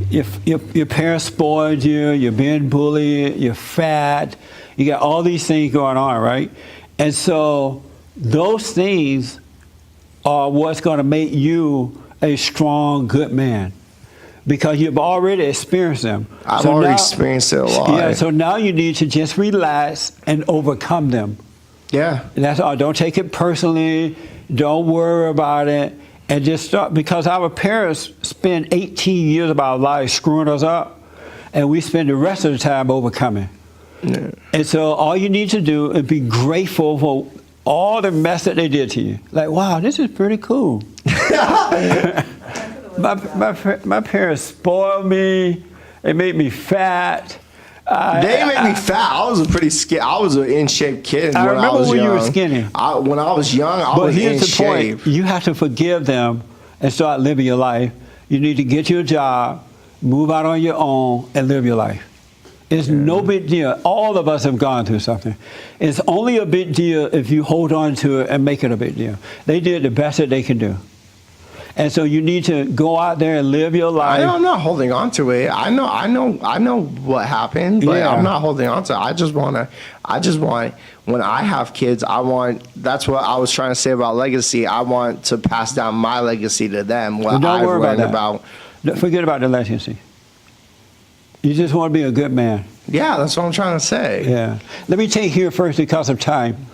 If your parents spoiled you, you're being bullied, you're fat, you got all these things going on, right? And so those things are what's going to make you a strong, good man, because you've already experienced them. I've already experienced it a lot. Yeah, so now you need to just relax and overcome them. Yeah. And that's all. Don't take it personally. Don't worry about it. And just start, because our parents spend 18 years of our lives screwing us up, and we spend the rest of the time overcoming. Yeah. And so all you need to do is be grateful for all the mess that they did to you. Like, wow, this is pretty cool. my parents spoiled me. They made me fat. They made me fat. I was I was an in shape kid. I when remember I was when you young. were skinny. When I was young, I But was in here's the shape. point. You have to forgive them and start living your life. You need to get you a job, move out on your own, and live your life. It's no big deal. All of us have gone through something. It's only a big deal if you hold on to it and make it a big deal. They did the best that they can do. And so you need to go out there and live your life. I'm not holding on to it. I know what happened, but Yeah. I'm not holding on to it. I just want, when I have kids, that's what I was trying to say about legacy. I want to pass down my legacy to them. What Don't I've worry learned about that. Forget about the legacy. You just want to be a good man. Yeah, that's what I'm trying to say. Yeah. Let me take here first because of time.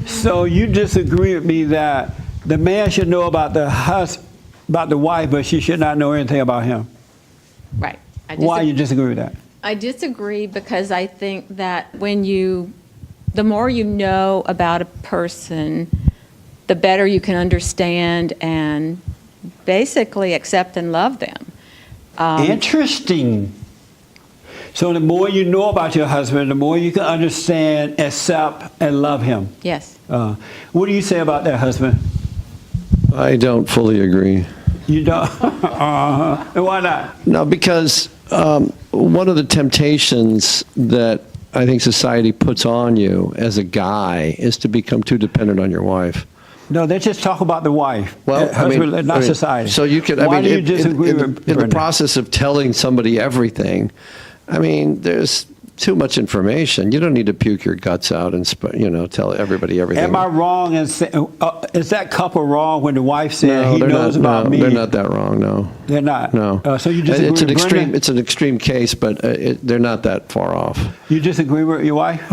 So you disagree with me that the man should know about the wife, but she should not know anything about him. Right. Why you disagree with that? I disagree because I think that the more you know about a person, the better you can understand and basically accept and love them. Interesting. So the more you know about your husband, the more you can understand, accept, and love him. Yes. What do you say about that, husband? I don't fully agree. You don't? And why not? No, because one of the temptations that I think society puts on you as a guy is to become too dependent on your wife. No, they just talk about the wife. Well, husband, not society. So you could. Why do you disagree with in the Brenda? process of telling somebody everything? I mean, there's too much information. You don't need to puke your guts out and tell everybody everything. Am I wrong in saying, is that couple wrong when the wife said No, he they're knows not, about no, me? They're not that wrong. No, They're not? no. So you disagree it's an with extreme. Brenda? It's an extreme case, but they're not that far off. You disagree with your wife?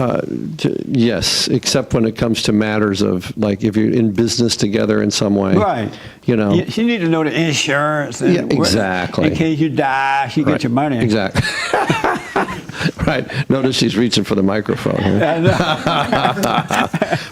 Yes, except when it comes to matters of, like, if you're in business together in some way. Right. You know. You need to know the insurance. And Yeah, exactly. In case you die, she Right. gets your money. Exactly. Right. Notice she's reaching for the microphone here.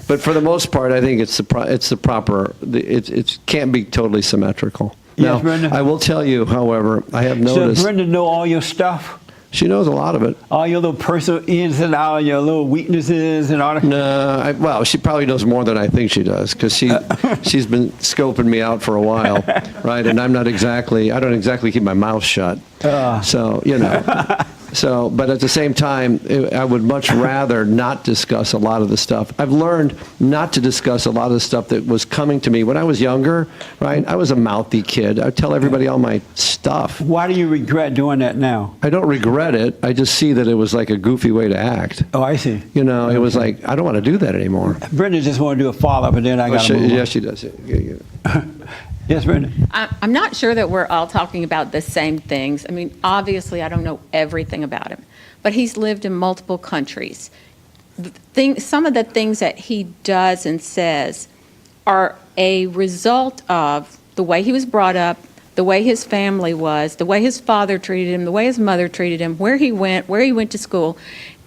But for the most part, I think it's the proper. It can't be totally symmetrical. Yes, Now, Brenda. I will tell you, however, I have noticed. Does Brenda know all your stuff? She knows a lot of it. All your little personal ins and outs, your little weaknesses and all that? No, well, she probably knows more than I think she does because she's been scoping me out for a while, right? And I don't exactly keep my mouth shut. So, but at the same time, I would much rather not discuss a lot of the stuff. I've learned not to discuss a lot of the stuff that was coming to me when I was younger, right? I was a mouthy kid. I'd tell everybody all my stuff. Why do you regret doing that now? I don't regret it. I just see that it was like a goofy way to act. Oh, I see. It was like, I don't want to do that anymore. Brenda just want to do a follow-up, and then I got to move on. Yes, she does. Yeah. Yes, Brenda. I'm not sure that we're all talking about the same things. I mean, obviously, I don't know everything about him, but he's lived in multiple countries. Some of the things that he does and says are a result of the way he was brought up, the way his family was, the way his father treated him, the way his mother treated him, where he went to school.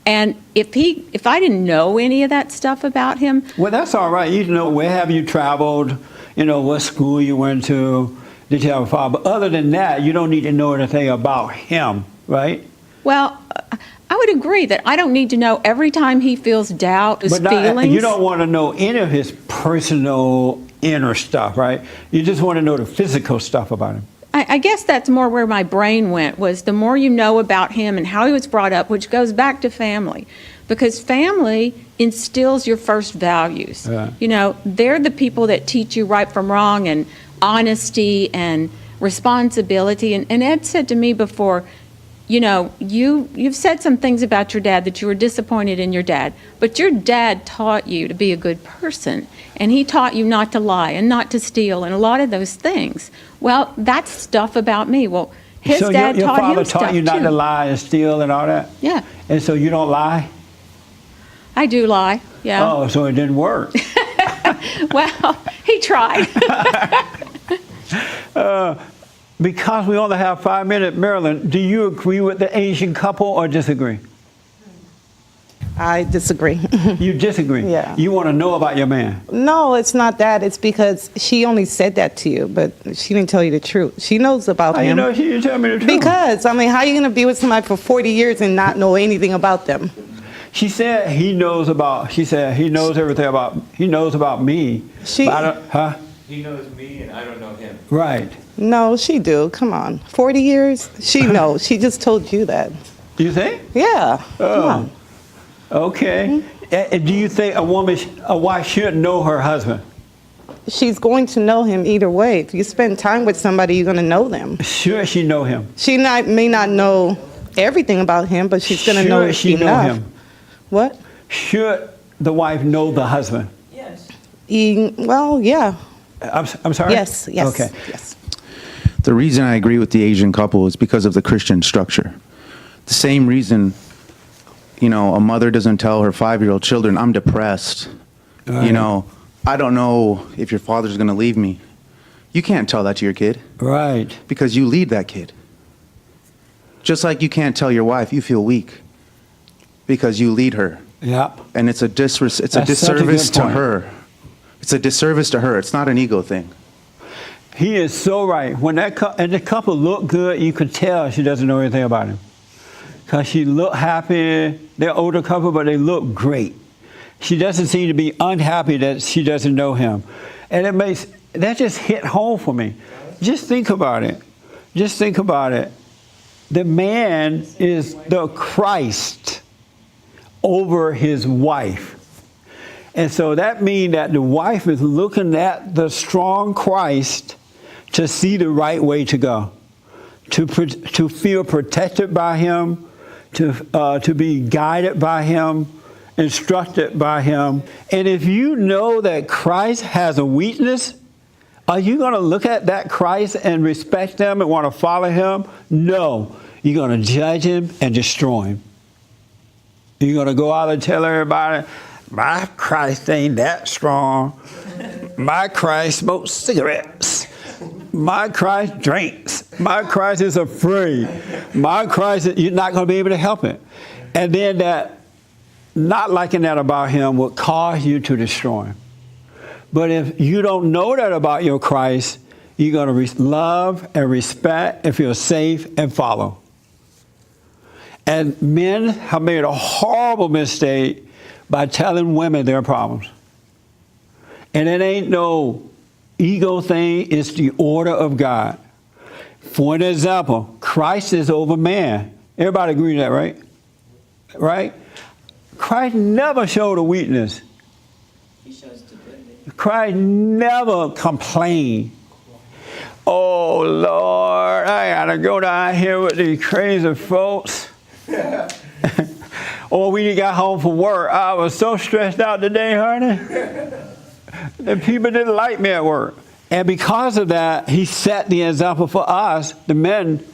And if I didn't know any of that stuff about him. Well, that's all right. You know, where have you traveled? What school you went to? Did you have a father? But other than that, you don't need to know anything about him, right? Well, I would agree that I don't need to know every time he feels doubt, his feelings. You don't want to know any of his personal inner stuff, right? You just want to know the physical stuff about him. I guess that's more where my brain went, was the more you know about him and how he was brought up, which goes back to family. Because family instills your first values. Yeah. They're the people that teach you right from wrong and honesty and responsibility. And Ed said to me before, you've said some things about your dad that you were disappointed in your dad, but your dad taught you to be a good person, and he taught you not to lie and not to steal and a lot of those things. Well, that's stuff about me. Well, his dad your taught father him stuff taught you not too. to lie and steal and all that? Yeah. And so you don't lie? I do lie, yeah. Oh, so it didn't work. Well, he tried. Because we only have 5 minutes, Marilyn, do you agree with the Asian couple or disagree? I disagree. You disagree? Yeah. You want to know about your man? No, it's not that. It's because she only said that to you, but she didn't tell you the truth. She knows about How him. you know she didn't tell me the truth? Because, how are you going to be with somebody for 40 years and not know anything about them? She said he knows everything about, he knows about me. He knows me and I don't know him. Right. No, she do. Come on. 40 years? She knows. She just told you that. You think? Yeah. Come on. Okay. And do you think a wife should know her husband? She's going to know him either way. If you spend time with somebody, you're going to know them. Should she know him? She may not know everything about him, but she's going to know Should she enough. know him? What? Should the wife know the husband? Yes. Well, yeah. I'm sorry? Yes. Okay. Yes. The reason I agree with the Asian couple is because of the Christian structure. The same reason, a mother doesn't tell her 5-year-old children, I'm depressed. Right. I don't know if your father's going to leave me. You can't tell that to your kid. Right. Because you lead that kid. Just like you can't tell your wife you feel weak because you lead her. Yep. And it's a disservice to her. It's a disservice to her. It's not an ego thing. He is so right. When the couple look good, you could tell she doesn't know anything about him. Because she look happy. They're older couple, but they look great. She doesn't seem to be unhappy that she doesn't know him. And that just hit home for me. Just think about it. The man is the Christ over his wife. And so that means that the wife is looking at the strong Christ to see the right way to go, to feel protected by him, to be guided by him, instructed by him. And if you know that Christ has a weakness, are you going to look at that Christ and respect him and want to follow him? No. You're going to judge him and destroy him. You're going to go out and tell everybody, my Christ ain't that strong. My Christ smokes cigarettes. My Christ drinks. My crises are free. My crisis, you're not going to be able to help it. And then that, not liking that about him will cause you to destroy him. But if you don't know that about your Christ, you're going to love and respect and feel safe and follow. And men have made a horrible mistake by telling women their problems. And it ain't no ego thing, it's the order of God. For an example, Christ is over man. Everybody agree with that, right? Right? Christ never showed a weakness. He shows stupidity. Christ never complained. Oh, Lord, I got to go down here with these crazy folks. Or when you got home from work, I was so stressed out today, honey. And people didn't like me at work. And because of that, he set the example for us. The men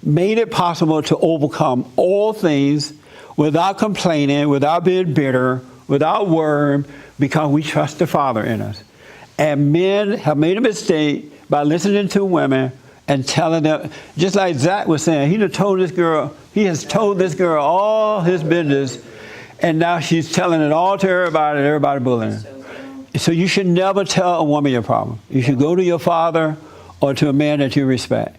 made it possible to overcome all things without complaining, without being bitter, without worrying, because we trust the Father in us. And men have made a mistake by listening to women and telling them, just like Zach was saying, he has told this girl all his business, and now she's telling it all to everybody, and everybody bullying her. So you should never tell a woman your problem. You should go to your father or to a man that you respect.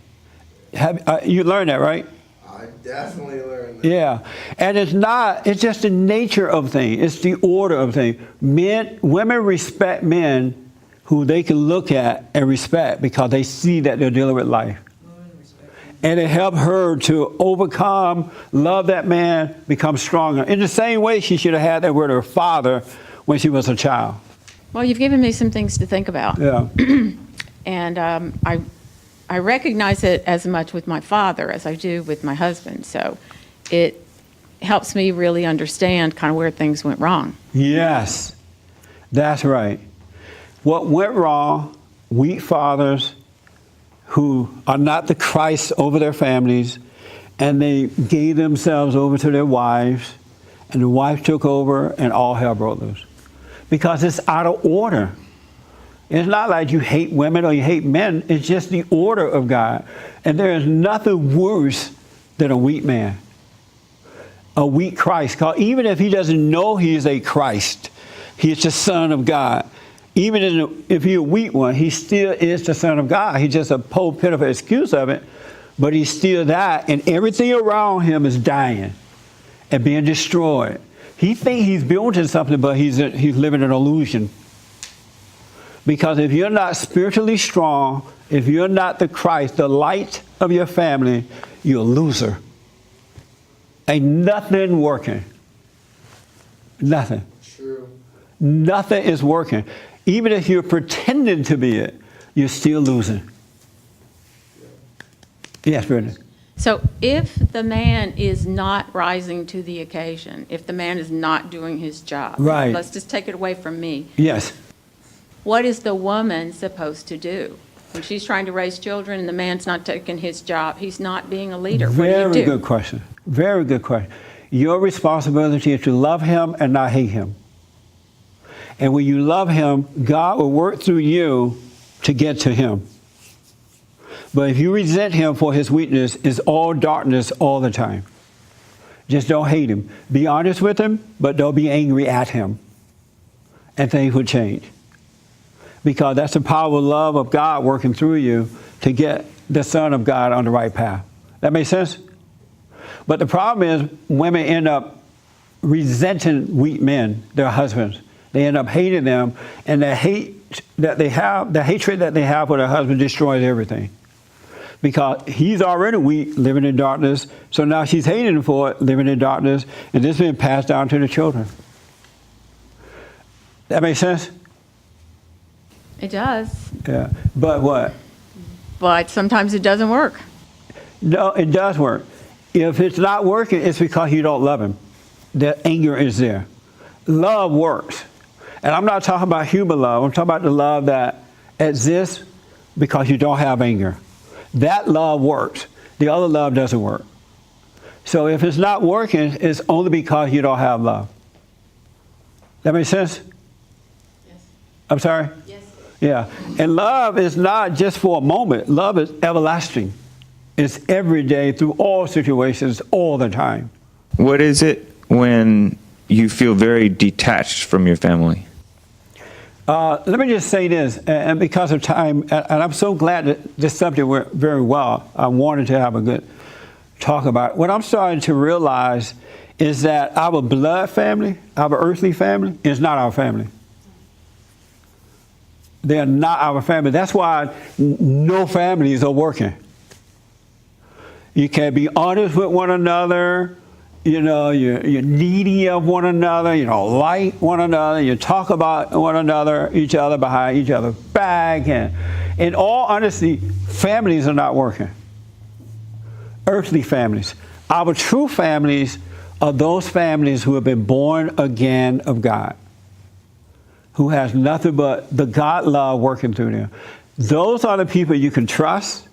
You learned that, right? I definitely learned that. Yeah. And it's just the nature of things. It's the order of things. Women respect men who they can look at and respect because they see that they're dealing with life. And it helped her to overcome, love that man, become stronger. In the same way she should have had that with her father when she was a child. Well, you've given me some things to think about. Yeah. And I recognize it as much with my father as I do with my husband. So it helps me really understand kind of where things went wrong. Yes, that's right. What went wrong, weak fathers who are not the Christ over their families, and they gave themselves over to their wives, and the wife took over, and all hell broke loose. Because it's out of order. It's not like you hate women or you hate men. It's just the order of God. And there is nothing worse than a weak man, a weak Christ. Because even if he doesn't know he is a Christ, he is the Son of God. Even if he's a weak one, he still is the Son of God. He's just a poor, pitiful excuse of it, but he's still that. And everything around him is dying and being destroyed. He thinks he's building something, but he's living an illusion. Because if you're not spiritually strong, if you're not the Christ, the light of your family, you're a loser. Ain't nothing working. Nothing. True. Nothing is working. Even if you're pretending to be it, you're still losing. Yes, Brittany. So if the man is not rising to the occasion, if the man is not doing his job, Right. let's just take it away from me. Yes. What is the woman supposed to do? When she's trying to raise children and the man's not taking his job, he's not being a leader. What do you Very do? good question. Very good question. Your responsibility is to love him and not hate him. And when you love him, God will work through you to get to him. But if you resent him for his weakness, it's all darkness all the time. Just don't hate him. Be honest with him, but don't be angry at him. And things will change. Because that's the power of love of God working through you to get the Son of God on the right path. That makes sense? But the problem is women end up resenting weak men, their husbands. They end up hating them, and the hate that they have, the hatred that they have for their husband destroys everything. Because he's already weak, living in darkness, so now she's hating him for it, living in darkness, and this is being passed down to the children. That makes sense? It does, Yeah. But what? but sometimes it doesn't work. No, it does work. If it's not working, it's because you don't love him. The anger is there. Love works. And I'm not talking about human love. I'm talking about the love that exists because you don't have anger. That love works. The other love doesn't work. So if it's not working, it's only because you don't have love. That makes sense? Yes. I'm sorry? Yes. Yeah. And love is not just for a moment. Love is everlasting. It's every day through all situations, all the time. What is it when you feel very detached from your family? Let me just say this, and because of time, and I'm so glad that this subject went very well. I wanted to have a good talk about it. What I'm starting to realize is that our blood family, our earthly family, is not our family. They are not our family. That's why no families are working. You can be honest with one another. You know, you're needy of one another. You don't like one another. You talk about one another, each other behind each other's back. And in all honesty, families are not working. Earthly families. Our true families are those families who have been born again of God, who has nothing but the God love working through them. Those are the people you can trust.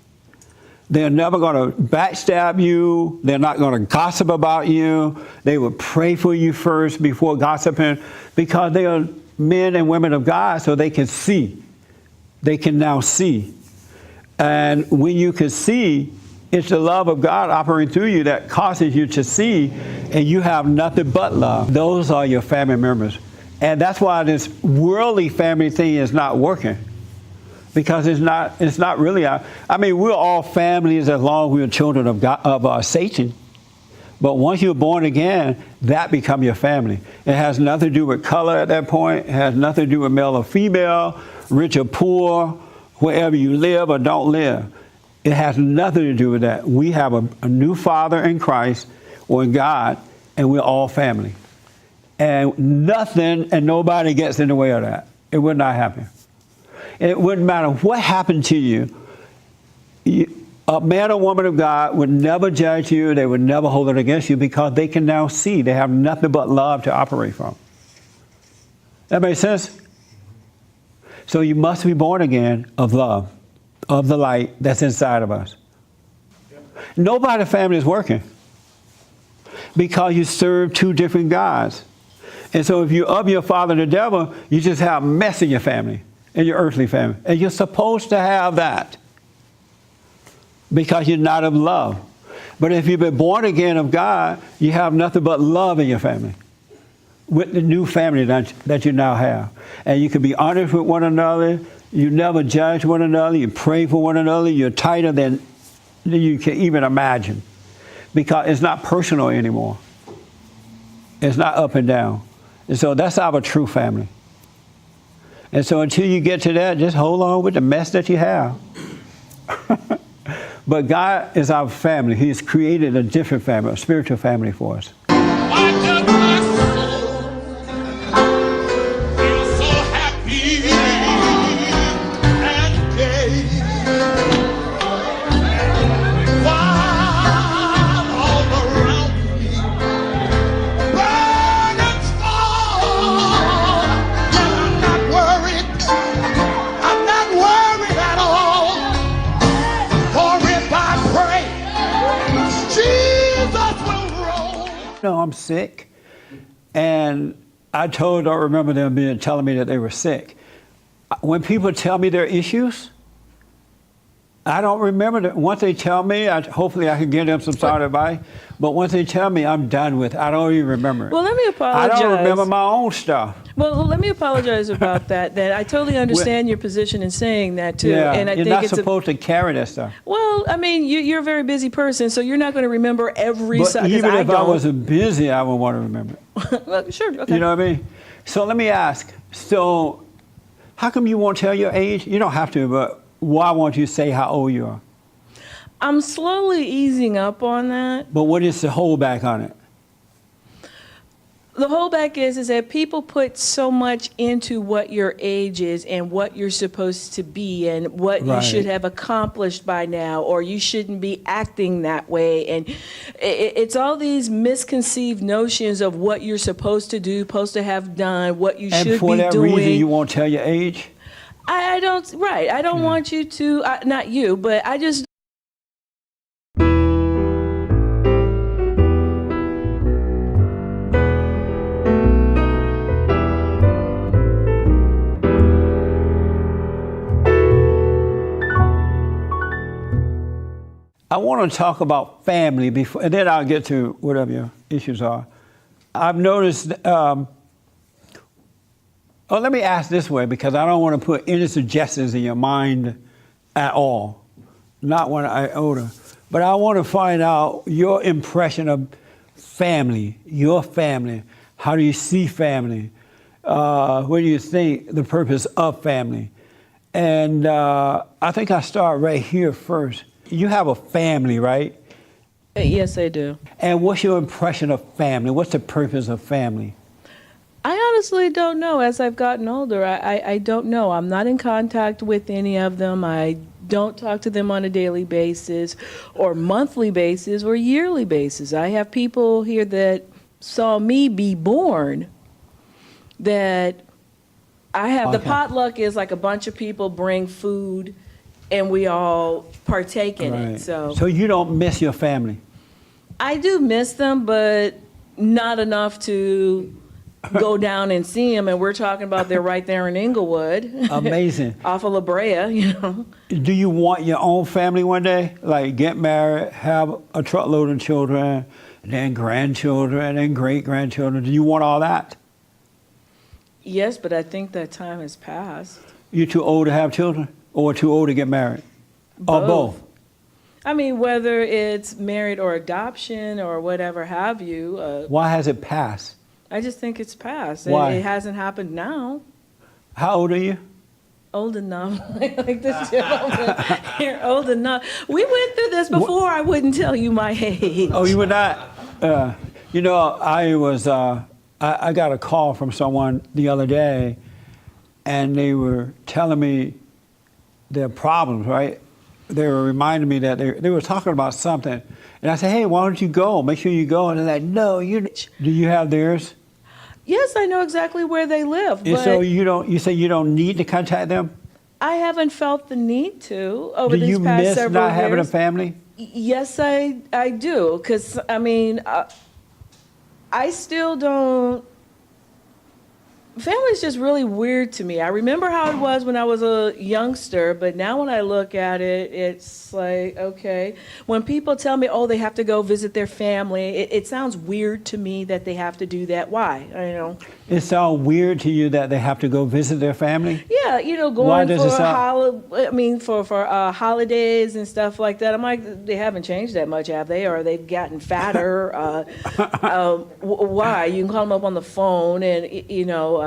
They're never going to backstab you. They're not going to gossip about you. They will pray for you first before gossiping, because they are men and women of God, so they can see. They can now see. And when you can see, it's the love of God operating through you that causes you to see, and you have nothing but love. Those are your family members. And that's why this worldly family thing is not working. Because it's not really I mean, we're all families as long as we're children of God, of Satan. But once you're born again, that becomes your family. It has nothing to do with color at that point. It has nothing to do with male or female, rich or poor, wherever you live or don't live. It has nothing to do with that. We have a new Father in Christ or in God, and we're all family. And nothing and nobody gets in the way of that. It would not happen. It wouldn't matter what happened to you. A man or woman of God would never judge you. They would never hold it against you, because they can now see. They have nothing but love to operate from. That makes sense? So you must be born again of love, of the light that's inside of us. Nobody in the family is working, because you serve two different gods. And so if you're of your father the devil, you just have mess in your family, in your earthly family. And you're supposed to have that, because you're not of love. But if you've been born again of God, you have nothing but love in your family, with the new family that you now have. And you can be honest with one another. You never judge one another. You pray for one another. You're tighter than you can even imagine, because it's not personal anymore. It's not up and down. And so that's our true family. And so until you get to that, just hold on with the mess that you have. But God is our family. He's created a different family, a spiritual family for us. Why does my soul feel so happy and gay? While all around me burn and fall, and I'm not worried. I'm not worried at all. For if I pray, Jesus will roll. No, I'm sick. And I don't remember them telling me that they were sick. When people tell me their issues, I don't remember that. Once they tell me, hopefully I can give them some solid advice. But once they tell me, I'm done with it. I don't even remember it. Well, let me apologize. I don't remember my own stuff. Well, let me apologize about that. That I totally understand your position in saying that too. Yeah, and I you're think not it's supposed to carry that stuff. well, I mean, you're a very busy person, so you're not going to remember every But side. even if I don't. wasn't busy, I would want to remember it. Well, sure. Okay. You know what I mean? So let me ask. So how come you won't tell your age? You don't have to, but why won't you say how old you are? I'm slowly easing up on that. But what is the holdback on it? The holdback is that people put so much into what your age is and what you're supposed to be and what you Right. should have accomplished by now, or you shouldn't be acting that way. And it's all these misconceived notions of what you're supposed to do, supposed to have done, what you And should for be that doing. reason, you won't tell your age? I don't, right. I don't want you to, not you, but I just I want to talk about family before, and then I'll get to whatever your issues are. I've noticed. Let me ask this way, because I don't want to put any suggestions in your mind at all. Not one iota. But I want to find out your impression of family, your family. How do you see family? What do you think the purpose of family? And I think I'll start right here first. You have a family, right? Yes, I do. And what's your impression of family? What's the purpose of family? I honestly don't know. As I've gotten older, I don't know. I'm not in contact with any of them. I don't talk to them on a daily basis or monthly basis or yearly basis. I have people here that saw me be born that I have. The Okay. potluck is like a bunch of people bring food and we all partake in Right. it. So you don't miss your family? I do miss them, but not enough to go down and see them. And we're talking about they're right there in Inglewood. Amazing. Off of La Brea, you know. Do you want your own family one day? Like get married, have a truckload of children, and then grandchildren, and then great-grandchildren? Do you want all that? Yes, but I think that time has passed. You too old to have children, or too old to get married? Or both? I mean, whether it's married or adoption or whatever have you, Why has it passed? I just think it's passed. Why? It hasn't happened now. How old are you? Old enough, like this gentleman. You're old enough. We went through this before. I wouldn't tell you my age. Oh, you were not? You know, I got a call from someone the other day, and they were telling me their problems, right? They were reminding me that they were talking about something. And I said, hey, why don't you go? Make sure you go. And they're like, no, do you have theirs? Yes, I know exactly where they live, And but so you say you don't need to contact them? I haven't felt the need to over Do these you past miss several not having a years. family? Yes, I do, because I mean, I still don't. Family's just really weird to me. I remember how it was when I was a youngster, but now when I look at it, it's like, okay. When people tell me, oh, they have to go visit their family, it sounds weird to me that they have to do that. Why? I know. It sounds weird to you that they have to go visit their family? Yeah, you know, Why going does for it sound- for holidays and stuff like that. I'm like, they haven't changed that much, have they? Or they've gotten fatter? Why? You can call them up on the phone, and you know.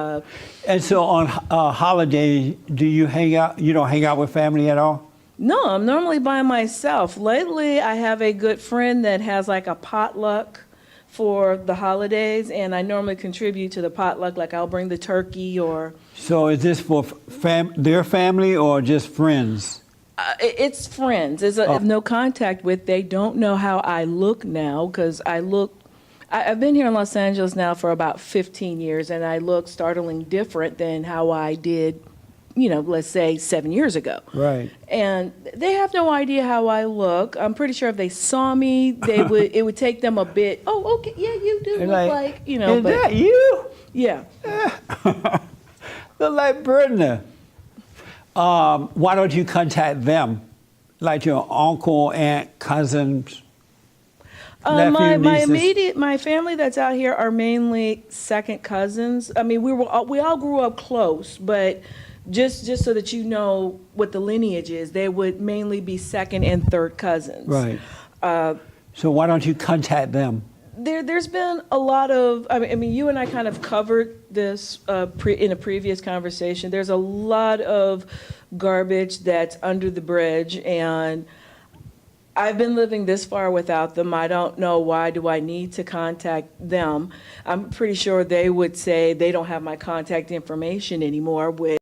And so on holidays, do you hang out? You don't hang out with family at all? No, I'm normally by myself. Lately, I have a good friend that has like a potluck for the holidays, and I normally contribute to the potluck. Like I'll bring the turkey or. So is this for their family or just friends? It's friends. It's no contact with. They don't know how I look now because I've been here in Los Angeles now for about 15 years, and I look startlingly different than how I did, you know, let's say 7 years ago. Right. And they have no idea how I look. I'm pretty sure if they saw me, it would take them a bit. Oh, okay, yeah, you do look like, you know. Is that you? Yeah. Look like Brenda. Why don't you contact them, like your uncle, aunt, cousins? My family that's out here are mainly second cousins. I mean, we all grew up close, but just so that you know what the lineage is, they would mainly be second and third cousins. Right. So why don't you contact them? There's been a lot of, I mean, you and I kind of covered this in a previous conversation. There's a lot of garbage that's under the bridge, and I've been living this far without them. I don't know why do I need to contact them. I'm pretty sure they would say they don't have my contact information anymore, which